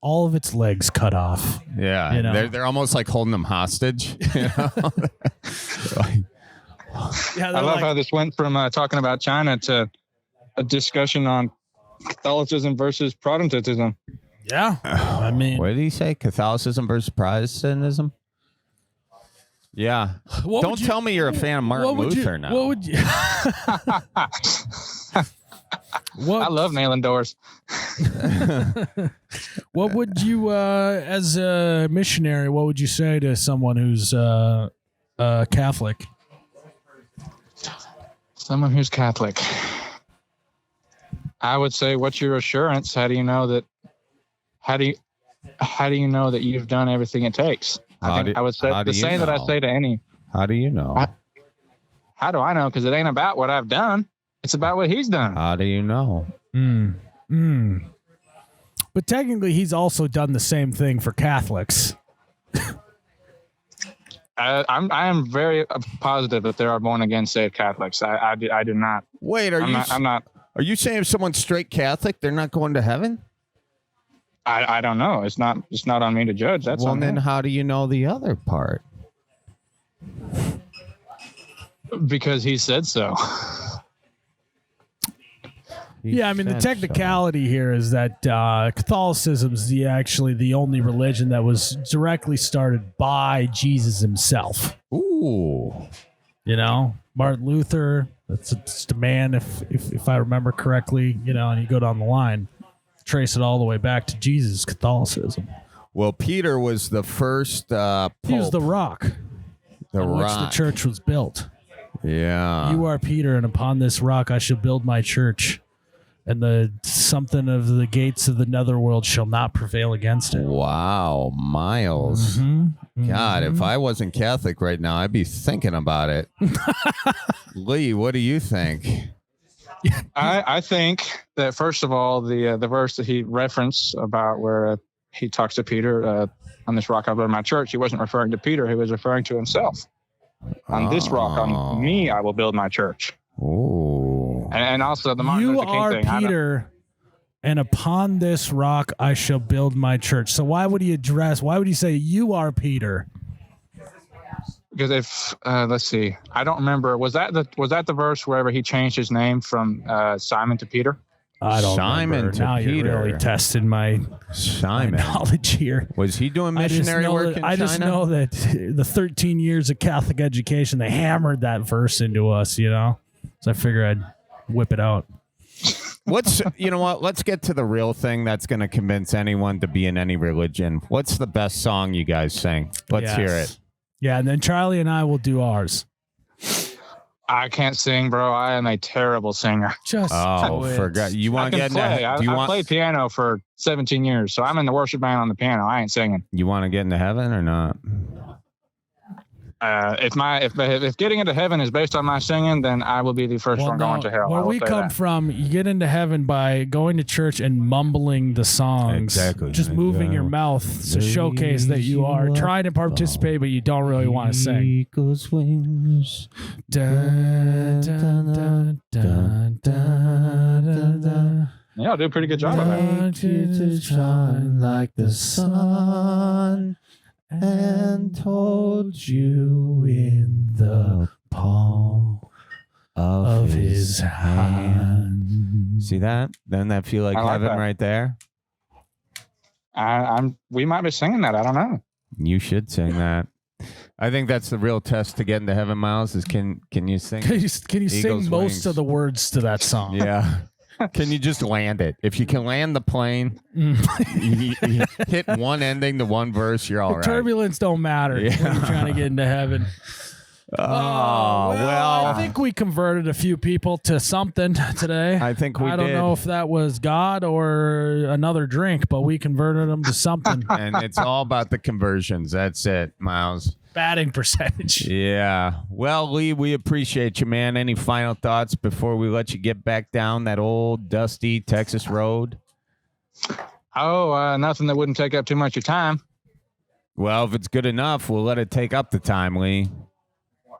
all of its legs cut off. Yeah. They're almost like holding them hostage. Yeah, I love how this went from talking about China to a discussion on Catholicism versus Protestantism. Yeah. I mean, what did he say? Catholicism versus Protestantism? Yeah. Don't tell me you're a fan of Martin Luther now. What would you? I love nailing doors. What would you, as a missionary, what would you say to someone who's Catholic? Someone who's Catholic. I would say, what's your assurance? How do you know that you've done everything it takes? I would say the same that I say to any. How do you know? How do I know? Because it ain't about what I've done. It's about what he's done. How do you know? But technically, he's also done the same thing for Catholics. I am very positive that there are born again saved Catholics. I do not. Wait, I'm not. Are you saying if someone's straight Catholic, they're not going to heaven? I don't know. It's not on me to judge. That's well, on then him. How do you know the other part? Because he said so. Yeah, I mean, the technicality here is that Catholicism is actually the only religion that was directly started by Jesus himself. Ooh. You know, Martin Luther, that's the man, if I remember correctly, you know, and you go down the line, trace it all the way back to Jesus, Catholicism. Well, Peter was the first pope. He was the rock on which the church was built. Yeah. You are Peter, and upon this rock I shall build my church. And something of the gates of the netherworld shall not prevail against it. Wow, Myles. God, if I wasn't Catholic right now, I'd be thinking about it. Lee, what do you think? I think that, first of all, the verse that he referenced about where he talks to Peter, on this rock I build my church, he wasn't referring to Peter. He was referring to himself. On this rock, on me, I will build my church. Ooh. And also the Martin Luther King thing. You are Peter, and upon this rock I shall build my church. So why would he say you are Peter? Because if let's see, I don't remember. Was that the verse wherever he changed his name from Simon to Peter? I don't remember. Now Peter. You're really testing my knowledge here. Was he doing missionary work in China? I just know that the 13 years of Catholic education, they hammered that verse into us, you know? So I figure I'd whip it out. You know what? Let's get to the real thing that's going to convince anyone to be in any religion. What's the best song you guys sing? Let's hear it. Yeah, and then Charlie and I will do ours. I can't sing, bro. I am a terrible singer. Forgot. You want to get into? I played piano for 17 years, so I'm in the worship band on the piano. I ain't singing. You want to get into heaven or not? If getting into heaven is based on my singing, then I will be the first one going to hell. Where we come from, you get into heaven by going to church and mumbling the songs. Exactly. Just moving your mouth to showcase that you are trying to participate, but you don't really want to sing. Eagle's wings. Dun, dun, dun, dun, dun, dun. Yeah, I'll do a pretty good job of that. Want you to shine like the sun. And told you in the palm of his hand. See that? Doesn't that feel like heaven right there? We might be singing that. I don't know. You should sing that. I think that's the real test to get into heaven, Myles, is can you sing? Can you sing most of the words to that song? Yeah. Can you just land it? If you can land the plane, you hit one ending to one verse, you're all right. Turbulence don't matter when you're trying to get into heaven. Well, I think we converted a few people to something today. I think we did. I don't know if that was God or another drink, but we converted them to something. And it's all about the conversions. That's it, Myles. Batting percentage. Yeah. Well, Lee, we appreciate you, man. Any final thoughts before we let you get back down that old dusty Texas road? Nothing that wouldn't take up too much of your time. Well, if it's good enough, we'll let it take up the time, Lee.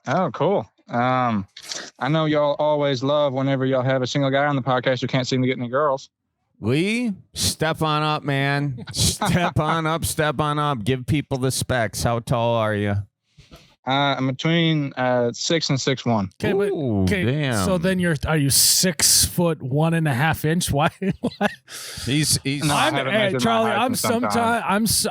Oh, cool. I know y'all always love whenever y'all have a single guy on the podcast who can't seem to get any girls. Lee, step on up, man. Step on up. Give people the specs. How tall are you? I'm between 6 and 6'1". Okay, damn. So then are you 6 foot 1.5 inch? Why? He's. Charlie.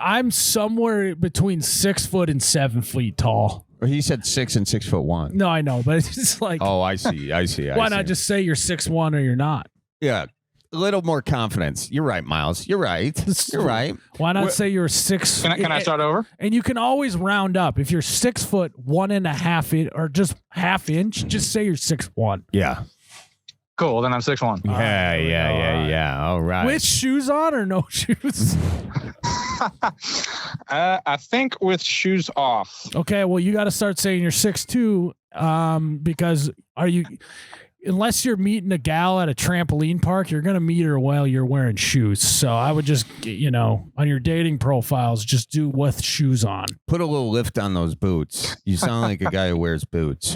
I'm somewhere between 6 foot and 7 feet tall. He said 6 and 6'1". No, I know, but it's just like. Oh, I see. Why not just say you're 6'1" or you're not? Yeah. A little more confidence. You're right, Miles. You're right. You're right. Why not say you're 6? Can I start over? And you can always round up. If you're 6 foot 1.5 inch or just half inch, just say you're 6'1". Yeah. Cool. Then I'm 6'1". Yeah. All right. With shoes on or no shoes? I think with shoes off. Okay. Well, you got to start saying you're 6'2", because unless you're meeting a gal at a trampoline park, you're going to meet her while you're wearing shoes. So I would just, on your dating profiles, just do with shoes on. Put a little lift on those boots. You sound like a guy who wears boots.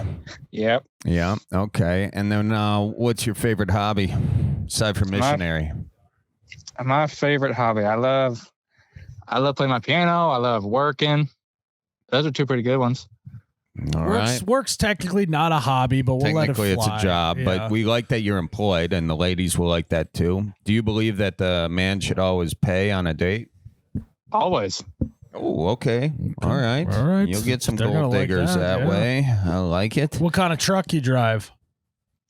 Yep. Yeah. Okay. And then what's your favorite hobby aside from missionary? My favorite hobby. I love playing my piano. I love working. Those are two pretty good ones. All right. Work's technically not a hobby, but we'll let it fly. Technically, it's a job, but we like that you're employed, and the ladies will like that too. Do you believe that the man should always pay on a date? Always. Oh, okay. All right. You'll get some gold diggers that way. I like it. What kind of truck you drive?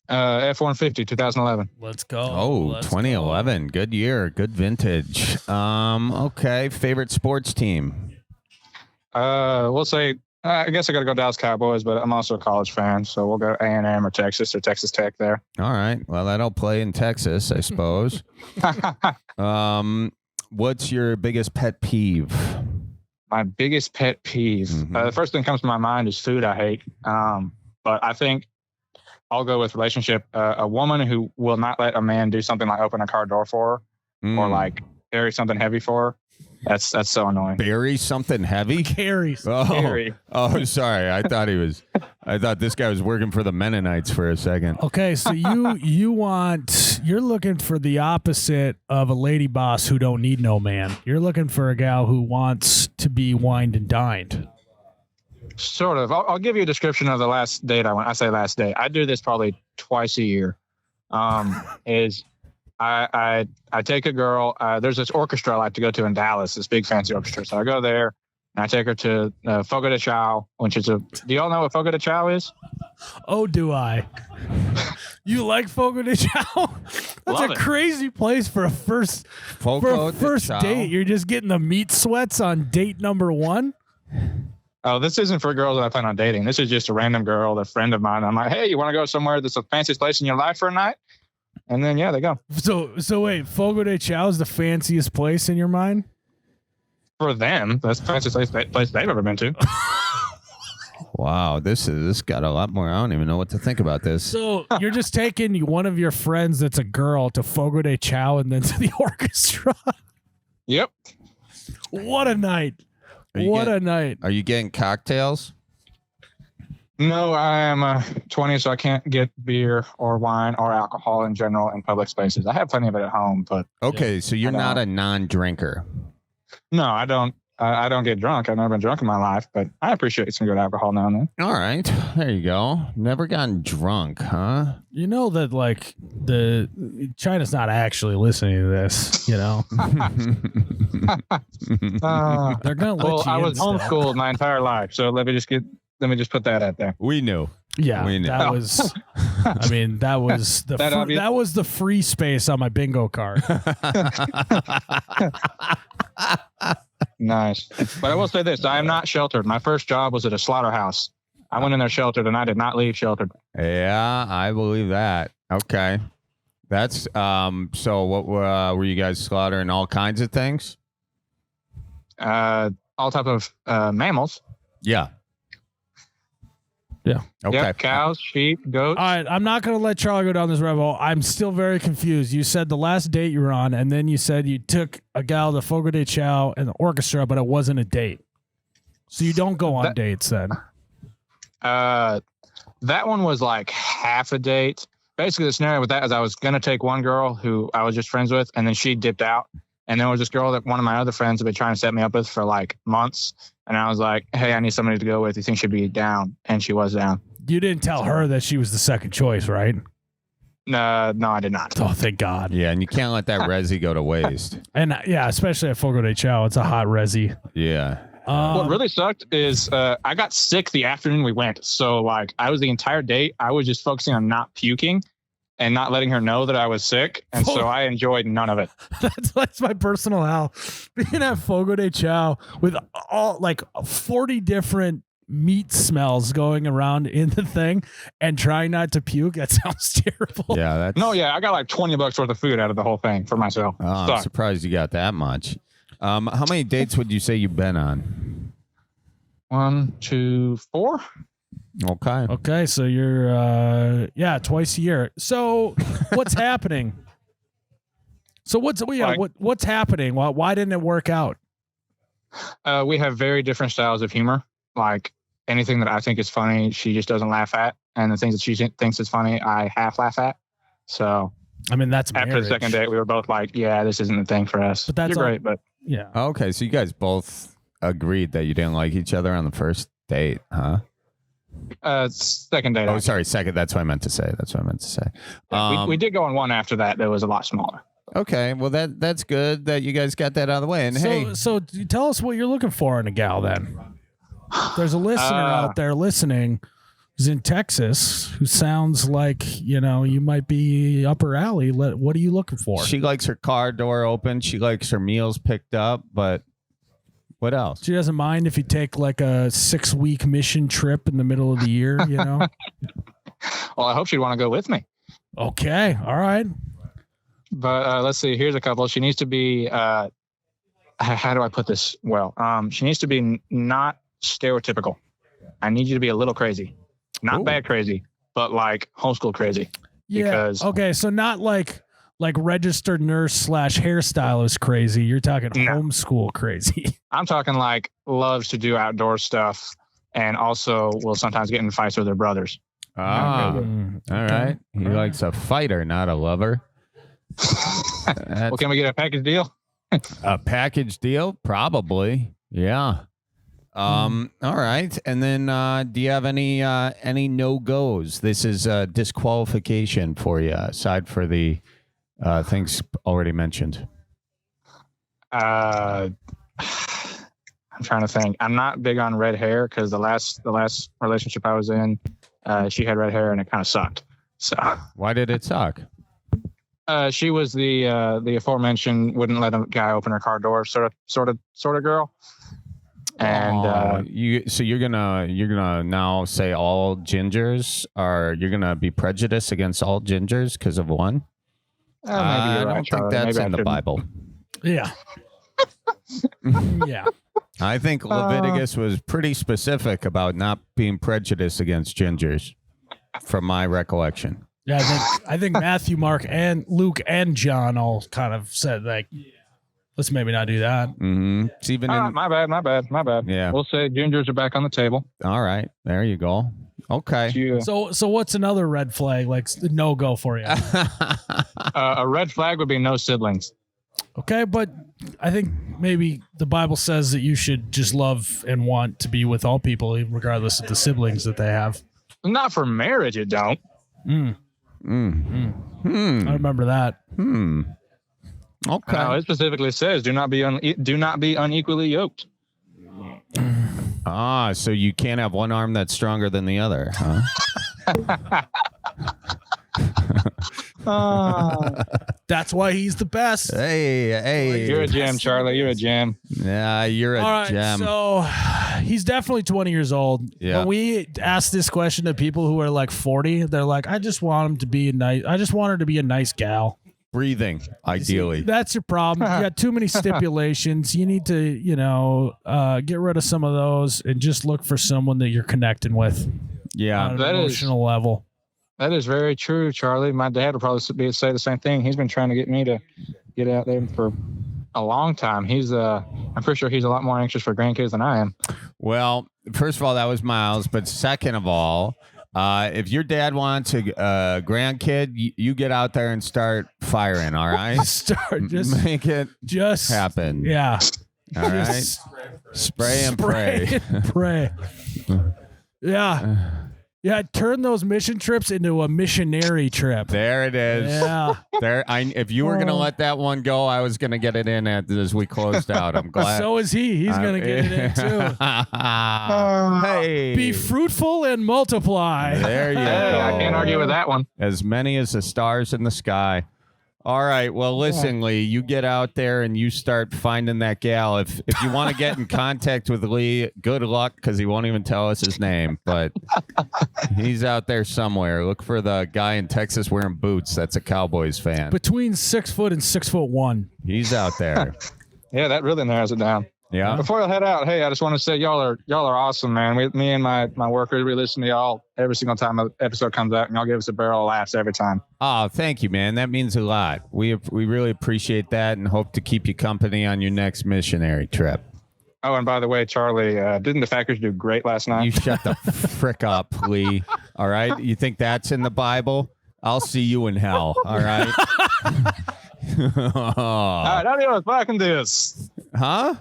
F-150, 2011. Let's go. Oh, 2011. Go. Good year. Good vintage. Okay. Favorite sports team? We'll say, I guess I got to go Dallas Cowboys, but I'm also a college fan, so we'll go A&M or Texas Tech there. All right. Well, that'll play in Texas, I suppose. What's your biggest pet peeve? My biggest pet peeve. The first thing that comes to my mind is food I hate. But I think I'll go with relationship. A woman who will not let a man do something like open a car door for her or like carry something heavy for her. That's so annoying. Bury something heavy? Carry. Oh, sorry. I thought this guy was working for the Mennonites for a second. Okay, so you're looking for the opposite of a lady boss who don't need no man. You're looking for a gal who wants to be wined and dined. Sort of. I'll give you a description of the last date I went. I say last date. I do this probably twice a year. I take a girl. There's this orchestra I like to go to in Dallas, this big fancy orchestra. So I go there and I take her to Fogo de Chao, which is do y'all know what Fogo de Chao is? Oh, do I? You like Fogo de Chao? That's a crazy place for a first date. You're just getting the meat sweats on date number 1. Oh, this isn't for girls that I plan on dating. This is just a random girl, a friend of mine. I'm like, hey, you want to go somewhere that's the fanciest place in your life for a night? And then, yeah, they go. So wait, Fogo de Chao is the fanciest place in your mind? For them, that's the fanciest place they've ever been to. Wow, this got a lot more. I don't even know what to think about this. So you're just taking one of your friends that's a girl to Fogo de Chao and then to the orchestra? Yep. What a night. A night. Are you getting cocktails? No, I am 20, so I can't get beer or wine or alcohol in general in public spaces. I have plenty of it at home, but okay, so you're not a non-drinker. No, I don't. I don't get drunk. I've never been drunk in my life, but I appreciate some good alcohol now and then. All right, there you go. Never gotten drunk, huh? You know that like China's not actually listening to this. You know, they're gonna let you. I was homeschooled my entire life, so let me just put that out there. We knew. Yeah, we knew. That was. I mean, that was that was the free space on my bingo card. Nice. But I will say this: I am not sheltered. My first job was at a slaughterhouse. I went in there sheltered, and I did not leave sheltered. Yeah, I believe that. Okay, that's So, what were you guys slaughtering? All kinds of things. All type of mammals. Yeah. Yeah. Okay. Yep, cows, sheep, goats. All right. I'm not going to let Charlie go down this rabbit hole. I'm still very confused. You said the last date you were on, and then you said you took a gal to Fogo de Chao and the orchestra, but it wasn't a date. So you don't go on dates then. That one was like half a date. Basically, the scenario with that is I was going to take one girl who I was just friends with, and then she dipped out. And there was this girl that one of my other friends had been trying to set me up with for like months. And I was like, hey, I need somebody to go with. You think she'd be down? And she was down. You didn't tell her that she was the second choice, right? No, I did not. Oh, thank God. Yeah, and you can't let that resi go to waste. And yeah, especially at Fogo de Chao. It's a hot resi. Yeah. What really sucked is I got sick the afternoon we went. So like I was the entire date. I was just focusing on not puking. and not letting her know that I was sick. And so I enjoyed none of it. That's my personal hell. Being at Fogo de Chao with all like 40 different meat smells going around in the thing and trying not to puke. That sounds terrible. Yeah. I got like $20 worth of food out of the whole thing for myself. Oh, I'm surprised you got that much. How many dates would you say you've been on? 1, 2, 4. Okay. So you're, twice a year. So what's happening? What's happening? Why didn't it work out? We have very different styles of humor. Like anything that I think is funny, she just doesn't laugh at. And the things that she thinks is funny, I half laugh at. So, I mean, that's after marriage. the second date, we were both like, yeah, this isn't the thing for us. But that's You're great, but yeah. Okay. So you guys both agreed that you didn't like each other on the first date, huh? Second date. Oh, sorry. Second. That's what I meant to say. We did go on one after that was a lot smaller. Okay. Well, that's good that you guys got that out of the way. And so tell us what you're looking for in a gal then. There's a listener out there listening who's in Texas who sounds like, you might be up her alley. What are you looking for? She likes her car door open. She likes her meals picked up, but what else? She doesn't mind if you take like a 6-week mission trip in the middle of the year, Well, I hope she'd want to go with me. Okay. All right. But let's see. Here's a couple. She needs to be, how do I put this? Well, she needs to be not stereotypical. I need you to be a little crazy. Not bad crazy, but like homeschool crazy. Yeah. Because, okay. So not like registered nurse / hairstylist crazy. You're talking homeschool crazy. I'm talking like loves to do outdoor stuff and also will sometimes get in fights with her brothers. All right. He likes a fighter, not a lover. Well, can we get a package deal? A package deal? Probably. Yeah. All right. And then do you have any no-goes? This is a disqualification for you, aside for the things already mentioned. I'm trying to think. I'm not big on red hair because the last relationship I was in, she had red hair and it kind of sucked. So why did it suck? She was the aforementioned wouldn't let a guy open her car door sort of girl. And you're gonna now say all gingers you're gonna be prejudiced against all gingers because of one? I don't think that's in the Bible. Yeah. Yeah. I think Leviticus was pretty specific about not being prejudiced against gingers, from my recollection. Yeah, I think Matthew, Mark, and Luke and John all kind of said like, let's maybe not do that. Mm-hmm. It's even my bad. Yeah, we'll say gingers are back on the table. All right, there you go. Okay. Yeah. So what's another red flag? Like no go for you? A red flag would be no siblings. Okay, but I think maybe the Bible says that you should just love and want to be with all people, regardless of the siblings that they have. Not for marriage, it don't. I remember that. Okay. No, it specifically says, "Do not be unequally yoked." So you can't have one arm that's stronger than the other, huh? That's why he's the best. Hey. You're a gem, Charlie. You're a gem. Yeah, you're a gem. So he's definitely 20 years old. Yeah. When we ask this question to people who are like 40, they're like, I just want her to be a nice gal. Breathing, ideally. That's your problem. You got too many stipulations. You need to, get rid of some of those and just look for someone that you're connecting with. Yeah. On an emotional level. That is very true, Charlie. My dad will probably say the same thing. He's been trying to get me to get out there for a long time. I'm pretty sure he's a lot more anxious for grandkids than I am. Well, first of all, that was Myles. But second of all, if your dad wants a grandkid, you get out there and start firing. All right, make it happen. Yeah. All right. Spray and pray. Pray. Yeah. Yeah, turn those mission trips into a missionary trip. There it is. Yeah. If you were going to let that one go, I was going to get it in as we closed out. I'm glad. So is he. He's going to get it in too. Hey. Be fruitful and multiply. There you go. I can't argue with that one. As many as the stars in the sky. All right. Well, listen, Lee, you get out there and you start finding that gal. If you want to get in contact with Lee, good luck, because he won't even tell us his name. But he's out there somewhere. Look for the guy in Texas wearing boots. That's a Cowboys fan. Between 6 foot and 6'1". He's out there. Yeah, that really narrows it down. Yeah. Before I head out, hey, I just want to say y'all are awesome, man. Me and my workers, we listen to y'all every single time an episode comes out, and y'all give us a barrel of laughs every time. Oh, thank you, man. That means a lot. We really appreciate that, and hope to keep you company on your next missionary trip. Oh, and by the way, Charlie, didn't the Packers do great last night? You shut the frick up, Lee. All right? You think that's in the Bible? I'll see you in hell. All right? All right, adios, back in this. Huh?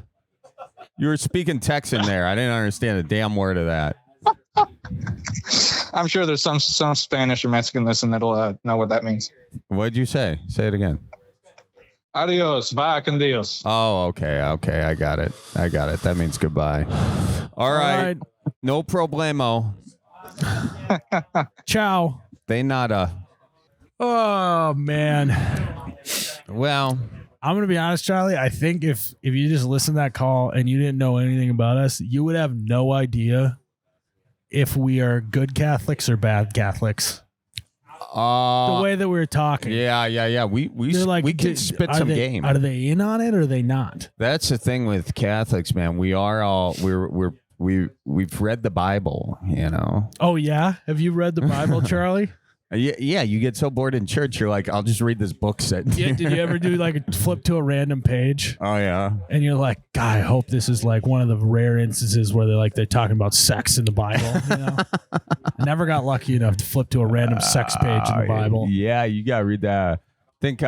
You were speaking Texan there. I didn't understand a damn word of that. I'm sure there's some Spanish or Mexican listen that'll know what that means. What'd you say? Say it again. Adios, back in Dios. Oh, okay. I got it. That means goodbye. All right. No problemo. Ciao. They nada. Oh, man. Well, I'm going to be honest, Charlie. I think if you just listened to that call and you didn't know anything about us, you would have no idea if we are good Catholics or bad Catholics. The way that we were talking. Yeah. We can spit some game. Are they in on it or are they not? That's the thing with Catholics, man. We are all we've read the Bible, you know. Oh yeah, have you read the Bible, Charlie? Yeah, you get so bored in church, you're like, I'll just read this book set. Yeah, did you ever do like a flip to a random page? Oh yeah. And you're like, God, I hope this is like one of the rare instances where they're talking about sex in the Bible. You know? I never got lucky enough to flip to a random sex page in the Bible. Yeah, you gotta read that. I think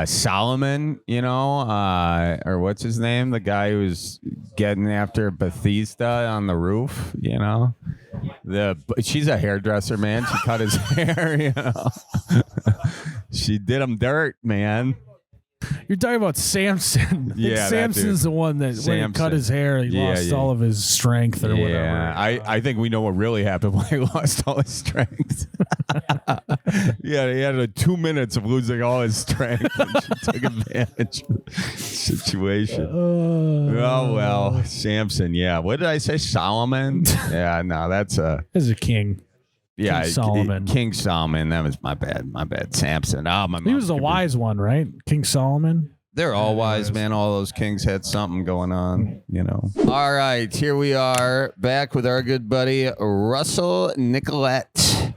Solomon, you know, or what's his name? The guy who was getting after Bethesda on the roof, you know. She's a hairdresser, man. She cut his hair, you know. She did him dirt, man. You're talking about Samson. Yeah, Samson's the one that when he cut his hair, he lost all of his strength or whatever. I think we know what really happened when he lost all his strength. Yeah, he had 2 minutes of losing all his strength. And she took advantage of the situation. Oh, well, Samson, yeah. What did I say? Solomon? Yeah, no, that's a king. Yeah, King Solomon. King Solomon. That was my bad. Samson. Oh, my. He was a wise one, right? King Solomon. They're all wise, man. All those kings had something going on, you know. All right, here we are back with our good buddy Russell Nicolette.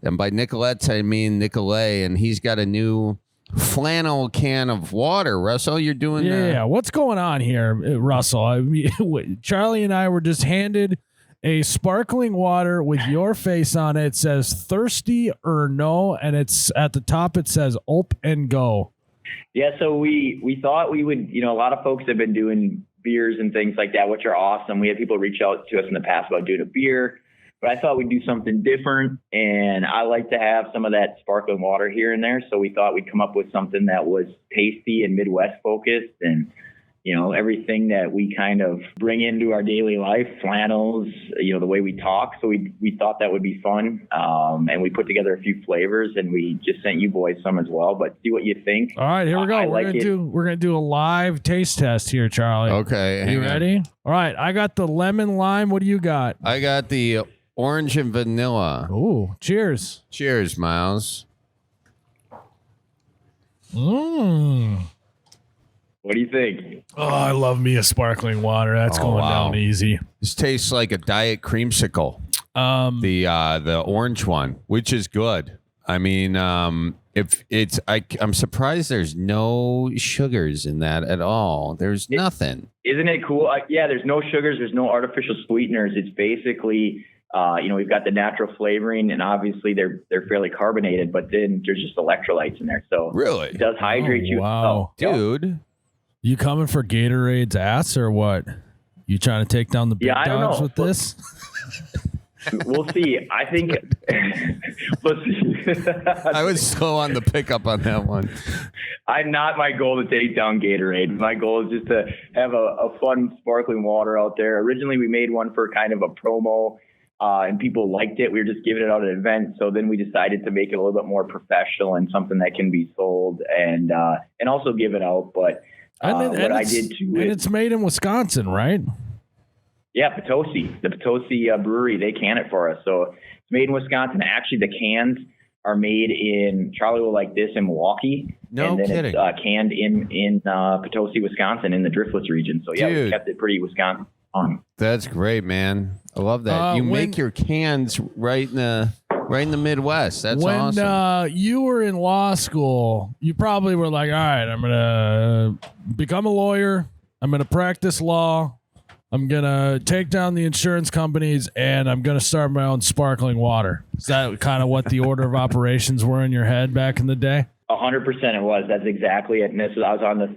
And by Nicolette, I mean Nicolay. And he's got a new flannel can of water. Russell, you're doing Yeah, what's going on here, Russell? Charlie and I were just handed a sparkling water with your face on it. It says thirsty or no, and it's at the top it says op and go. Yeah, so we thought we would, a lot of folks have been doing beers and things like that, which are awesome. We had people reach out to us in the past about doing a beer, but I thought we'd do something different, and I like to have some of that sparkling water here and there, so we thought we'd come up with something that was tasty and Midwest focused and everything that we kind of bring into our daily life, flannels, the way we talk. So we thought that would be fun. And we put together a few flavors and we just sent you boys some as well, but see what you think. All right, here we go. We're going to do a live taste test here, Charlie. Okay. You ready? All right. I got the lemon lime. What do you got? I got the orange and vanilla. Ooh, cheers. Cheers, Myles. What do you think? Oh, I love me a sparkling water. That's going down easy. This tastes like a diet creamsicle. The orange one, which is good. I mean, I'm surprised there's no sugars in that at all. There's nothing. Isn't it cool? Yeah, there's no sugars. There's no artificial sweeteners. It's basically, we've got the natural flavoring, and obviously they're fairly carbonated, but then there's just electrolytes in there. So really, it does hydrate you. Wow, dude. You coming for Gatorade's ass or what? You trying to take down the big dogs with this? We'll see. I think we'll see. I was slow on the pickup on that one. Not my goal to take down Gatorade. My goal is just to have a fun sparkling water out there. Originally, we made one for kind of a promo, and people liked it. We were just giving it out at an event. So then we decided to make it a little bit more professional and something that can be sold and also give it out. But I did too. And it's made in Wisconsin, right? Yeah, Potosi. The Potosi brewery, they can it for us. So it's made in Wisconsin. Actually, the cans are made in, Charlie will like this, in Milwaukee. No and then kidding. It's canned in Potosi, Wisconsin, in the Driftless region. So yeah, Dude. we kept it pretty Wisconsin on. That's great, man. I love that. You make your cans right in the Midwest. That's awesome. When you were in law school, you probably were like, all right, I'm going to become a lawyer. I'm going to practice law. I'm going to take down the insurance companies, and I'm going to start my own sparkling water. Is that kind of what the order of operations were in your head back in the day? 100% it was. That's exactly it. And I was on the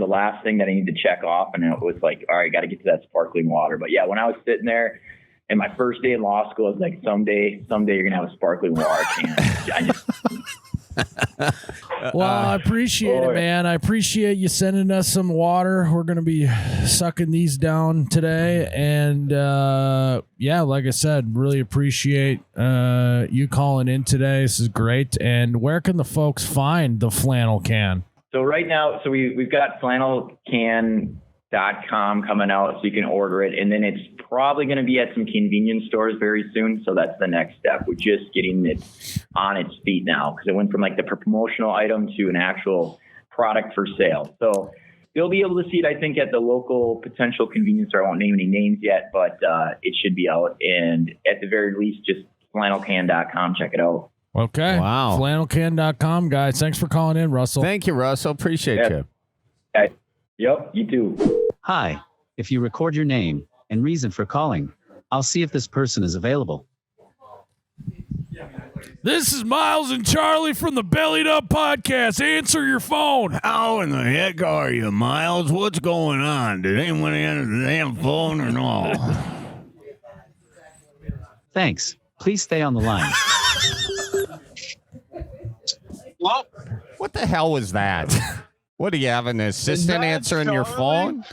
last thing that I needed to check off, and it was like, all right, got to get to that sparkling water. But yeah, when I was sitting there in my first day in law school, I was like, someday you're going to have a sparkling water can. Well, I appreciate it, man. I appreciate you sending us some water. We're going to be sucking these down today. And like I said, really appreciate you calling in today. This is great. And where can the folks find the flannel can? So right now, we've got flannelcan.com coming out, so you can order it. And then it's probably going to be at some convenience stores very soon. So that's the next step. We're just getting it on its feet now, because it went from like the promotional item to an actual product for sale. So you'll be able to see it, I think, at the local potential convenience store. I won't name any names yet, but it should be out. And at the very least, just flannelcan.com. Check it out. Okay. Wow. Flannelcan.com, guys. Thanks for calling in, Russell. Thank you, Russell. Appreciate you. Okay. Yep, you too. Hi. If you record your name and reason for calling, I'll see if this person is available. This is Myles and Charlie from the Bellied Up podcast. Answer your phone. How in the heck are you, Miles? What's going on? Did anyone answer the damn phone or no? Thanks. Please stay on the line. What the hell was that? What, do you have an assistant answering your phone?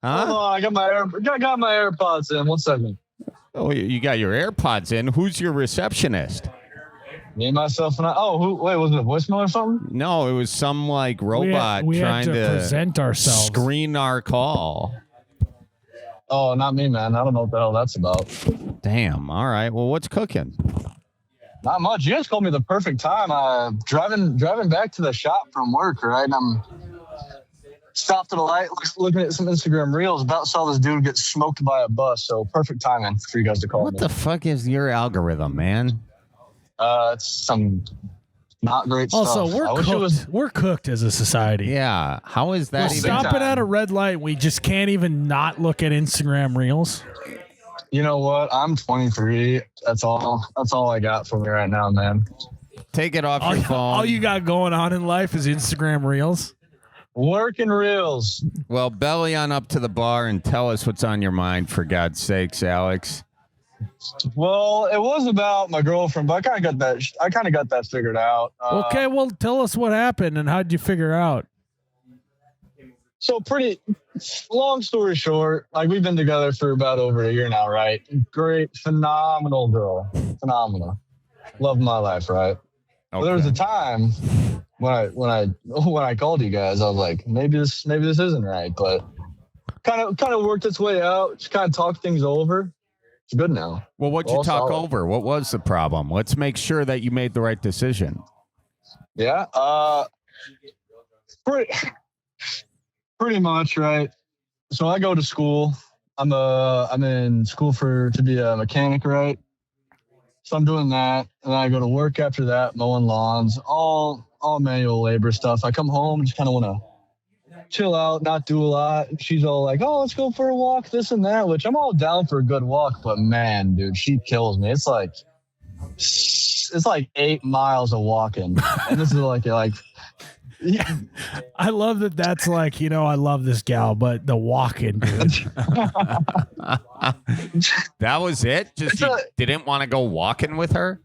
Huh? Hold on, I got my AirPods in. 1 second. Oh, you got your AirPods in. Who's your receptionist? Me, myself, and I. Oh, was it a voicemail or something? No, it was some like robot we trying had to present ourselves. Screen our call. Oh, not me, man. I don't know what the hell that's about. Damn. All right. Well, what's cooking? Not much. You guys called me the perfect time. Driving back to the shop from work, right? And I'm stopped at a light, looking at some Instagram reels. About saw this dude get smoked by a bus. So perfect timing for you guys to call me. What the fuck is your algorithm, man? It's some not great stuff. Also, we're cooked as a society. Yeah. How is that? We're stopping at a red light. We just can't even not look at Instagram reels. You know what? I'm 23. That's all I got for me right now, man. Take it off your phone. All you got going on in life is Instagram reels. Working reels. Well, belly on up to the bar and tell us what's on your mind, for God's sakes, Alex. Well, it was about my girlfriend, but I kind of got that figured out. Okay, well, tell us what happened and how'd you figure out? So pretty long story short, like we've been together for about over a year now, right? Great, phenomenal girl. Phenomenal. Love my life, right? Okay. But there was a time when I called you guys, I was like, maybe this isn't right, but kind of worked its way out, just kind of talked things over. It's good now. Well, what'd you talk over? What was the problem? Let's make sure that you made the right decision. Yeah. Pretty much, right? So I go to school. I'm in school to be a mechanic, right? So I'm doing that, and then I go to work after that, mowing lawns, all manual labor stuff. I come home, just kind of want to chill out, not do a lot. She's all like, "Oh, let's go for a walk, this and that," which I'm all down for a good walk, but man, dude, she kills me. It's like 8 miles of walking, and this is like I love that. That's like, I love this gal, but the walking, dude. That was it? Just you didn't want to go walking with her?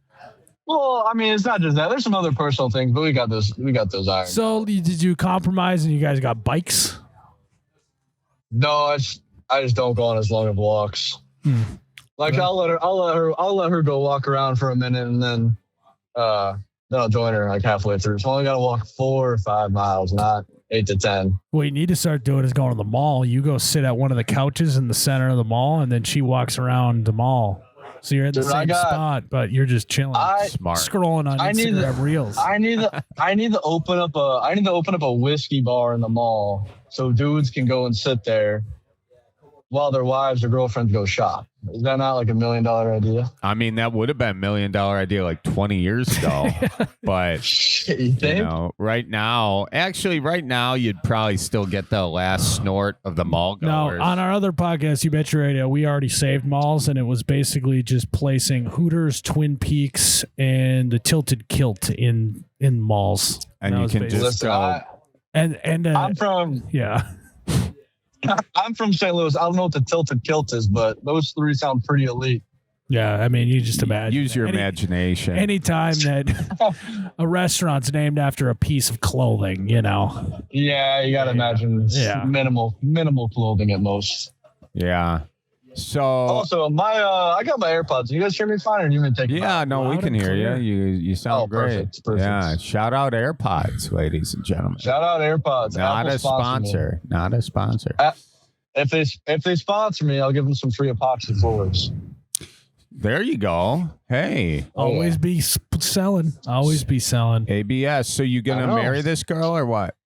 Well, I mean, it's not just that. There's some other personal things, but we got those irons. So did you compromise and you guys got bikes? No, I just don't go on as long of walks. Like I'll let her go walk around for a minute, and then I'll join her like halfway through. So I only got to walk 4 or 5 miles, not 8 to 10. What you need to start doing is going to the mall. You go sit at one of the couches in the center of the mall, and then she walks around the mall. So you're in the same spot, but you're just chilling, smart, scrolling on Instagram Reels. I need to open up a whiskey bar in the mall so dudes can go and sit there while their wives or girlfriends go shop. Is that not like $1 million idea? I mean, that would have been $1 million idea like 20 years ago. But you think? right now, you'd probably still get the last snort of the mall goers. No, on our other podcast, You Bet Your Radio, we already saved malls, and it was basically just placing Hooters, Twin Peaks, and the Tilted Kilt in malls. And you can just go. I'm from St. Louis. I don't know what the Tilted Kilt is, but those 3 sound pretty elite. Yeah, I mean, you just imagine. Use your imagination. Anytime that a restaurant's named after a piece of clothing, Yeah, you got to imagine minimal clothing at most. Yeah. So also, I got my AirPods. You guys hear me fine, or you want to take? Yeah, no, we can hear you. You sound great. Perfect. Yeah, shout out AirPods, ladies and gentlemen. Shout out AirPods. Not a sponsor. Not a sponsor. If they sponsor me, I'll give them some free epoxy floors. There you go. Hey, always be selling. Always be selling. ABS. So you gonna marry this girl or what?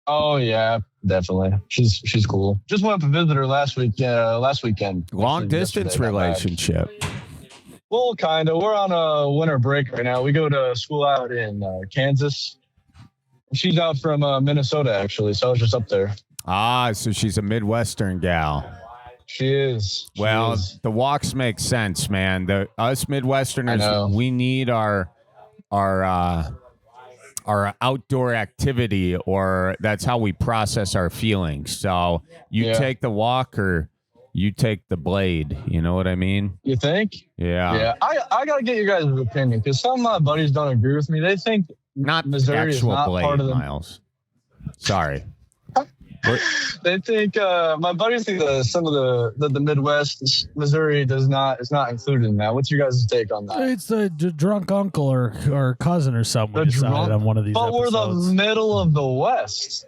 Oh yeah, definitely. She's cool. Just went up to visit her last weekend. Long distance relationship. Well, kind of. We're on a winter break right now. We go to school out in Kansas. She's out from Minnesota, actually. So I was just up there. Ah, so she's a Midwestern gal. She is. The walks make sense, man. Us Midwesterners, we need our outdoor activity, or that's how we process our feelings. So you take the walk or you take the blade. You know what I mean? You think? Yeah. Yeah. I got to get your guys' opinion, because some of my buddies don't agree with me. They think not Missouri actual is not blade, part of the Miles. Sorry. They think my buddies think some of the Midwest, Missouri is not included in that. What's your guys' take on that? It's the drunk uncle or cousin or someone decided on one of these episodes. We're the middle of the West.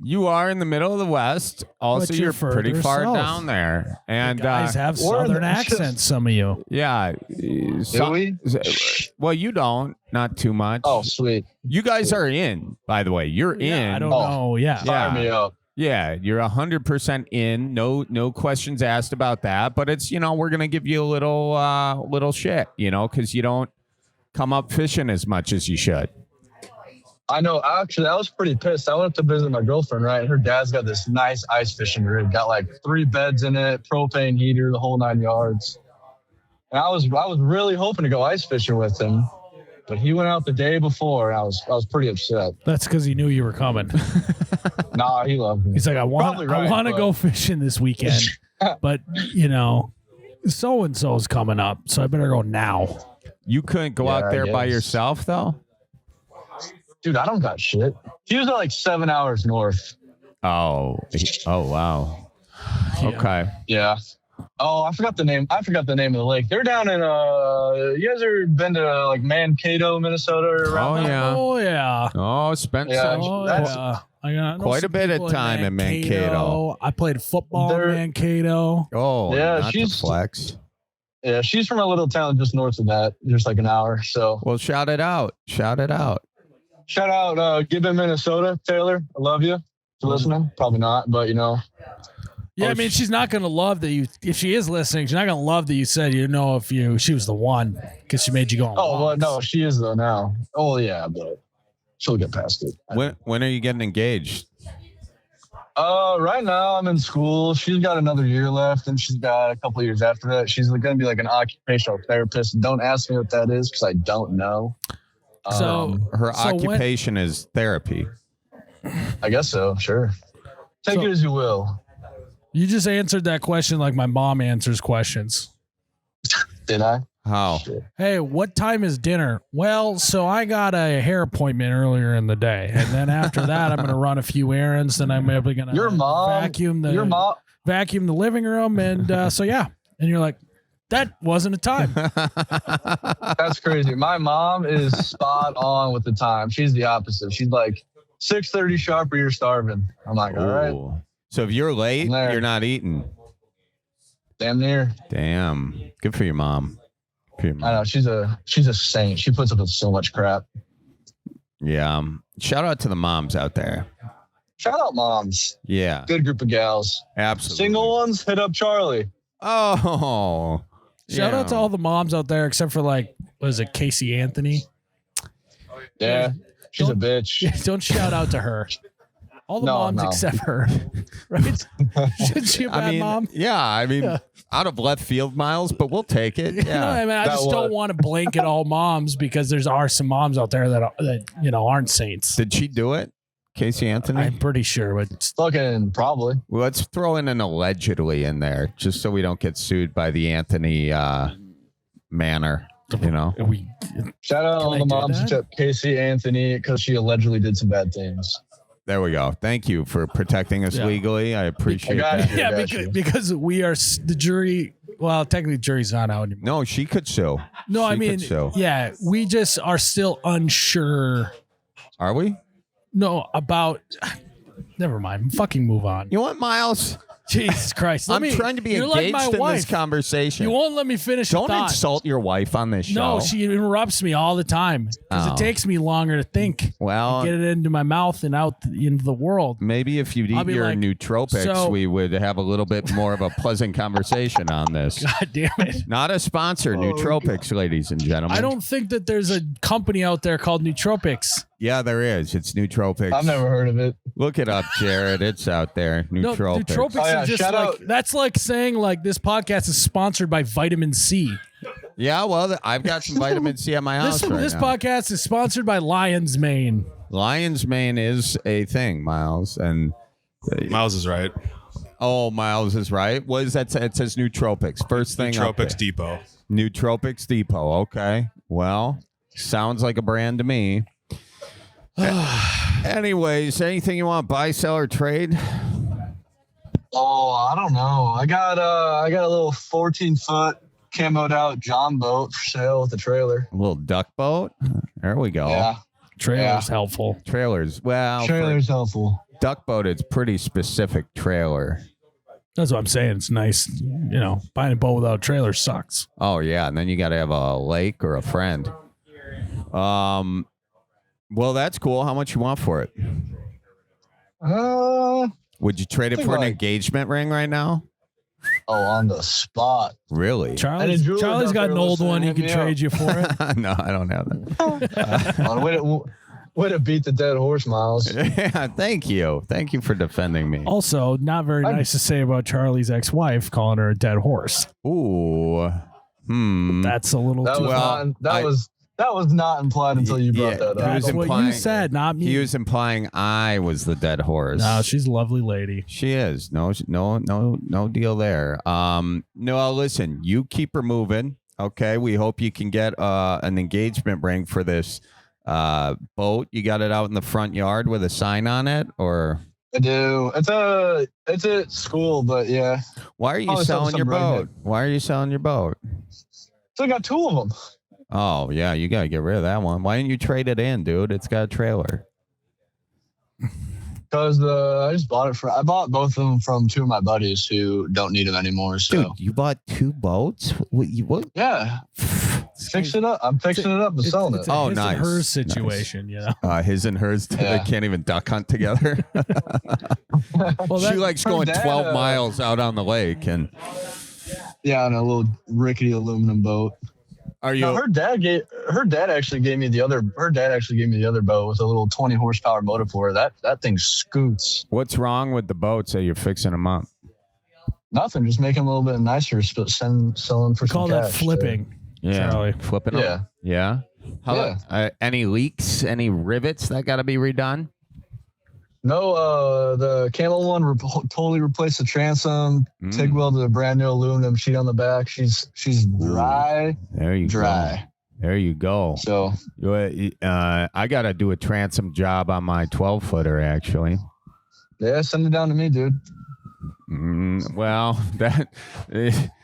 You are in the middle of the West. Also, you're pretty far down there. And you guys have southern accents, some of you. Yeah. Do we? Well, you don't. Not too much. Oh, sweet. You guys are in, by the way. You're in. I don't know. Yeah. Fire me up. Yeah, you're 100% in. No questions asked about that. But it's, we're going to give you a little shit, because you don't come up fishing as much as you should. I know. Actually, I was pretty pissed. I went up to visit my girlfriend, right? And her dad's got this nice ice fishing rig. Got like 3 beds in it, propane heater, the whole 9 yards. And I was really hoping to go ice fishing with him. But he went out the day before, and I was pretty upset. That's because he knew you were coming. Nah, he loved me. He's like, I want to go fishing this weekend, but so and so's coming up, so I better go now. You couldn't go out there by yourself, though? Dude, I don't got shit. He was like 7 hours north. Oh wow. Okay. Yeah. Oh, I forgot the name. of the lake. They're down in you guys ever been to like Mankato, Minnesota, or around there? Oh yeah. Oh, spent quite a bit of time in Mankato. I played football in Mankato. Oh, yeah, she's flex. Yeah, she's from a little town just north of that, just like an hour. So well, shout it out. Shout out Gibbon, Minnesota. Taylor, I love you for listening. Probably not, but Yeah, I mean, she's not going to love that you, if she is listening, she's not going to love that you said, she was the one, because she made you go on walks. Well, no, she is though now. Oh, yeah, but she'll get past it. When are you getting engaged? Right now I'm in school. She's got another year left, and she's got a couple of years after that. She's going to be like an occupational therapist. Don't ask me what that is, because I don't know. Her occupation is therapy. I guess so. Sure. Take it as you will. You just answered that question like my mom answers questions. Did I? How? Hey, what time is dinner? Well, so I got a hair appointment earlier in the day, and then after that, I'm going to run a few errands. Then I'm maybe going to vacuum the living room, and so yeah. And you're like, that wasn't a time. That's crazy. My mom is spot on with the time. She's the opposite. She's like 6:30 sharp, or you're starving. I'm like, all right. So if you're late, you're not eating. Damn near. Damn. Good for your mom. I know she's a saint. She puts up with so much crap. Yeah. Shout out to the moms out there. Shout out moms. Yeah. Good group of gals. Absolutely. Single ones, hit up Charlie. Oh. Shout out to all the moms out there, except for what is it, Casey Anthony? Yeah. She's a bitch. Don't shout out to her. All the moms except her, right? Should she a bad mom? Yeah, out of left field, Miles, but we'll take it. Yeah, I just don't want to blanket all moms because are some moms out there that aren't saints. Did she do it, Casey Anthony? I'm pretty sure, but fucking probably. Well, let's throw in an allegedly in there, just so we don't get sued by the Anthony manor. Shout out all the moms except Casey Anthony because she allegedly did some bad things. There we go. Thank you for protecting us legally. I appreciate that. Yeah, because we are the jury. Well, technically, the jury's not out anymore. No, she could sue. No, yeah, we just are still unsure. Are we? No, about. Never mind. Fucking move on. You want Miles? Jesus Christ. I'm trying to be engaged in this conversation. You won't let me finish. Don't insult your wife on this show. No, she interrupts me all the time because it takes me longer to think. Well, get it into my mouth and out into the world. Maybe if you'd eat your nootropics, we would have a little bit more of a pleasant conversation on this. God damn it. Not a sponsor, nootropics, ladies and gentlemen. I don't think that there's a company out there called Nootropics. Yeah, there is. It's nootropics. I've never heard of it. Look it up, Jared. It's out there. Nootropics. No, nootropics is just that's like saying this podcast is sponsored by vitamin C. Yeah, well, I've got some vitamin C at my house right This now. podcast is sponsored by Lion's Mane. Lion's Mane is a thing, Miles, and Miles is right. Oh, Miles is right. What is that? It says nootropics. First thing. Nootropics Depot. Nootropics Depot. Okay. Well, sounds like a brand to me. Anyways, anything you want to buy, sell, or trade? Oh, I don't know. I got a little 14-foot camoed out John boat for sale with a trailer. A little duck boat. There we go. Yeah. Trailer's helpful. Trailer's helpful. Duck boat, it's pretty specific trailer. That's what I'm saying. It's nice. Buying a boat without a trailer sucks. Oh yeah, and then you got to have a lake or a friend. Well, that's cool. How much you want for it? Would you trade it for an engagement ring right now? Oh, on the spot. Really? Charlie's got an old one he can trade you for it. No, I don't have that. Way to beat the dead horse, Miles. Yeah, thank you. Thank you for defending me. Also, not very nice to say about Charlie's ex-wife, calling her a dead horse. Ooh. That's a little That was not implied until you brought that up. That's what you said, not me. He was implying I was the dead horse. No, she's a lovely lady. She is. No deal there. No, listen, you keep her moving. Okay. We hope you can get an engagement ring for this boat. You got it out in the front yard with a sign on it, or? I do. It's at school, but yeah. Why are you selling your boat? Why are you selling your boat? So I got two of them. Oh, yeah, you got to get rid of that one. Why didn't you trade it in, dude? It's got a trailer. Because I bought both of them from two of my buddies who don't need them anymore. So. Dude, you bought two boats? What? Yeah. Fix it up. I'm fixing it up and selling it. Oh, nice. His and hers situation, his and hers, they can't even duck hunt together. She likes going 12 miles out on the lake. Yeah, on a little rickety aluminum boat. Her dad actually gave me the other boat with a little 20 horsepower motor for her. That thing scoots. What's wrong with the boats that you're fixing them up? Nothing, just making them a little bit nicer, selling for some call cash. That flipping. Yeah, Charlie. Flipping them. Yeah. Any leaks? Any rivets that got to be redone? No, the Camel one totally replaced the transom. TIG welded a brand new aluminum sheet on the back. She's dry. There you dry. go. There you go. So I got to do a transom job on my 12-footer, actually. Yeah, send it down to me, dude. Well, that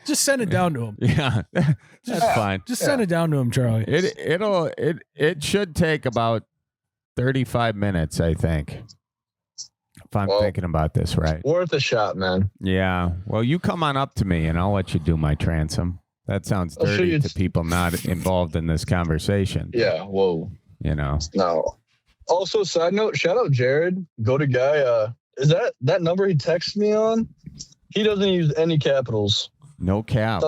just send it down to him. Yeah, that's fine. Just send it down to him, Charlie. It should take about 35 minutes, I think. If I'm thinking about this right. Worth a shot, man. Yeah. Well, you come on up to me and I'll let you do my transom. That sounds dirty to people not involved in this conversation. Yeah. Whoa. You know. No. Also, side note, shout out Jared. Go to guy. Is that number he texted me on? He doesn't use any capitals. No cap.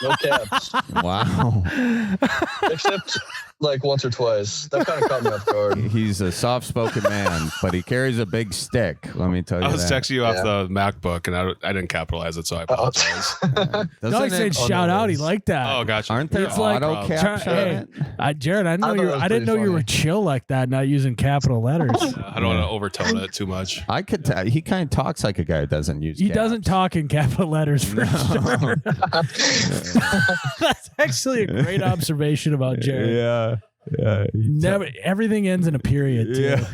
No caps. Wow. Except like once or twice. That kind of caught me off guard. He's a soft-spoken man, but he carries a big stick. Let me tell you I was texting you off the MacBook, and I didn't capitalize it, so I apologize. No, he said shout out. He liked that. Oh, gotcha. Aren't there auto caps? Jared, I didn't know you were chill like that, not using capital letters. I don't want to overtone it too much. I could tell. He kind of talks like a guy who doesn't use. He doesn't talk in capital letters for sure. That's actually a great observation about Jared. Yeah. Never. Everything ends in a period. Too. Yeah.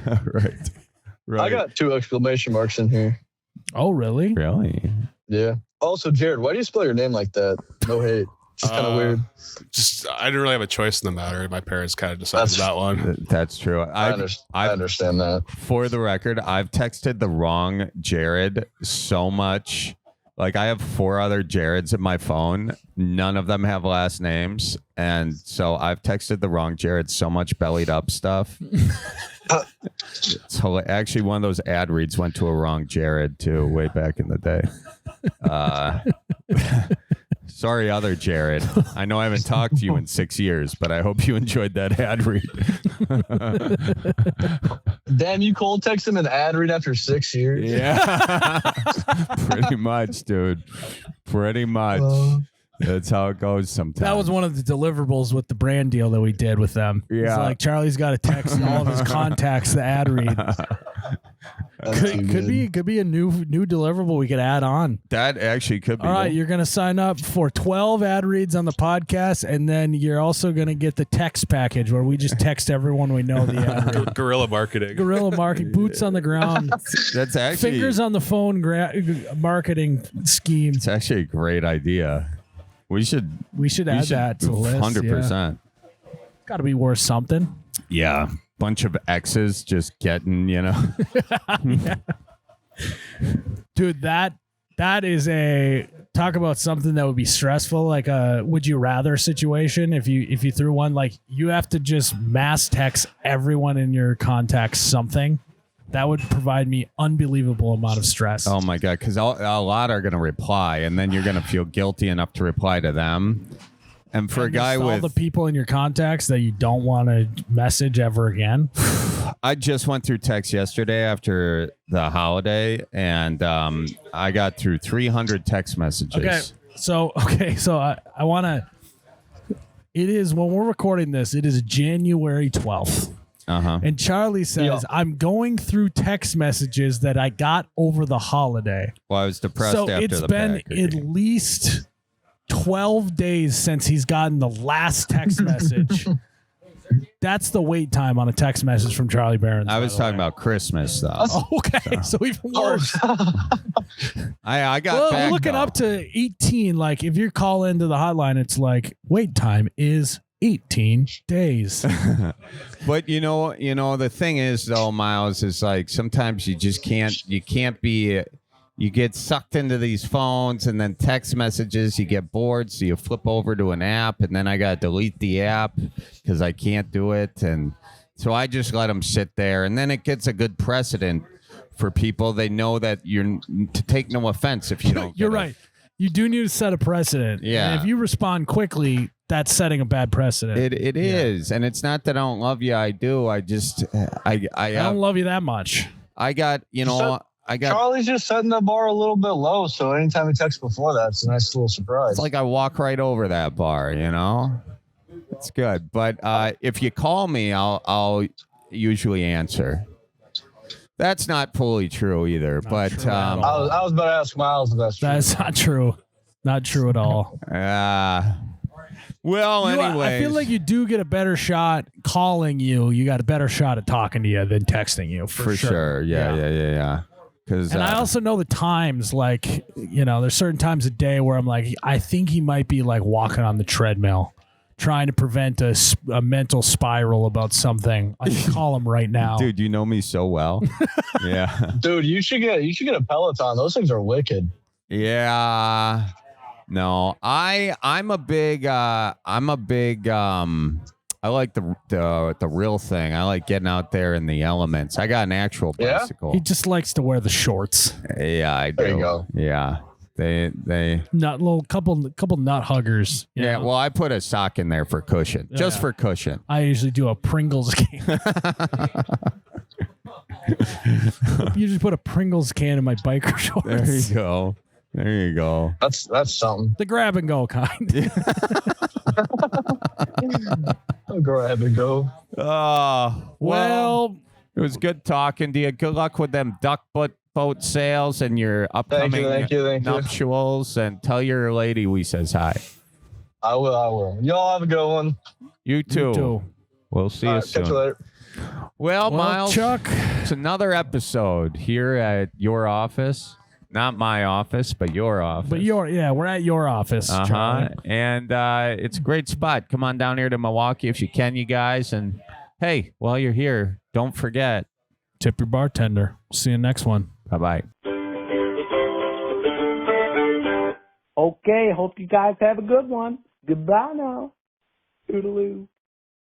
Right. I got 2 exclamation marks in here. Oh, really? Really? Yeah. Also, Jared, why do you spell your name like that? No hate. It's kind of weird. I didn't really have a choice in the matter. My parents kind of decided that one. That's true. I understand that. For the record, I've texted the wrong Jared so much. Like, I have 4 other Jareds in my phone. None of them have last names. And so I've texted the wrong Jared so much bellied up stuff. So actually, one of those ad reads went to a wrong Jared, too, way back in the day. Sorry, other Jared. I know I haven't talked to you in 6 years, but I hope you enjoyed that ad read. Damn, you cold text him an ad read after 6 years? Yeah. Pretty much, dude. Pretty much. That's how it goes sometimes. That was one of the deliverables with the brand deal that we did with them. Yeah. It's like Charlie's got to text all of his contacts the ad read. Could be a new deliverable we could add on. That actually could be. All right, you're going to sign up for 12 ad reads on the podcast, and then you're also going to get the text package where we just text everyone we know the ad read. Guerrilla marketing. Guerrilla marketing, boots on the ground. That's actually fingers on the phone marketing scheme. It's actually a great idea. We should add that to the list. 100%. Got to be worth something. Yeah. Bunch of X's just getting, Yeah. Dude, that is a talk about something that would be stressful, like a would you rather situation. If you threw one, like you have to just mass text everyone in your contacts something. That would provide me unbelievable amount of stress. Oh my God, because a lot are going to reply, and then you're going to feel guilty enough to reply to them. And for a guy with all the people in your contacts that you don't want to message ever again. I just went through text yesterday after the holiday, and I got through 300 text messages. Okay, so I want to. It is when we're recording this. It is January 12th. And Charlie says, I'm going through text messages that I got over the holiday. Well, I was depressed after the So it's been at least 12 days since he's gotten the last text message. That's the wait time on a text message from Charlie Berens. I was talking about Christmas, though. Oh, okay. So even worse. I got back, looking up to 18. Like, if you call into the hotline, it's like, wait time is 18 days. But you know the thing is though, Myles, is like sometimes you get sucked into these phones and then text messages, you get bored, so you flip over to an app, and then I gotta delete the app because I can't do it, and so I just let them sit there, and then it gets a good precedent for people. They know that you're to take no offense if you don't. You're right. You do need to set a precedent. Yeah. And if you respond quickly, that's setting a bad precedent. It is, and it's not that I don't love you. I do. I just I don't love you that much. I got Charlie's just setting the bar a little bit low, so anytime he texts before that, it's a nice little surprise. It's like I walk right over that bar, It's good, but if you call me, I'll usually answer. That's not fully true either. Not true at I was about to ask Myles if that's true. That's not true. Not true at all. Well, anyway, I feel like you do get a better shot calling you. You got a better shot at talking to you than texting you. For sure. Yeah. And I also know the times, like, there's certain times a day where I'm like, I think he might be like walking on the treadmill, trying to prevent a mental spiral about something. I can call him right now. Dude, you know me so well. Yeah. Dude, you should get a Peloton. Those things are wicked. Yeah. No, I'm a big I like the real thing. I like getting out there in the elements. I got an actual bicycle. He just likes to wear the shorts. Yeah, I do. There you go. Yeah. They not little couple nut huggers. Yeah, well, I put a sock in there for cushion. Just for cushion. I usually do a Pringles can. Usually put a Pringles can in my biker shorts. There you go. That's something. The grab and go kind. Grab and go. Well, it was good talking to you. Good luck with them duck boat sales and your upcoming Thank you. nuptials. And tell your lady we says hi. I will. Y'all have a good one. You too. We'll see you soon. Catch you later. Well, Myles, Chuck, it's another episode here at your office. Not my office, but your office. But we're at your office. And it's a great spot. Come on down here to Milwaukee if you can, you guys. And hey, while you're here, don't forget, tip your bartender. See you next one. Bye-bye. Okay, hope you guys have a good one. Goodbye now. Toodaloo.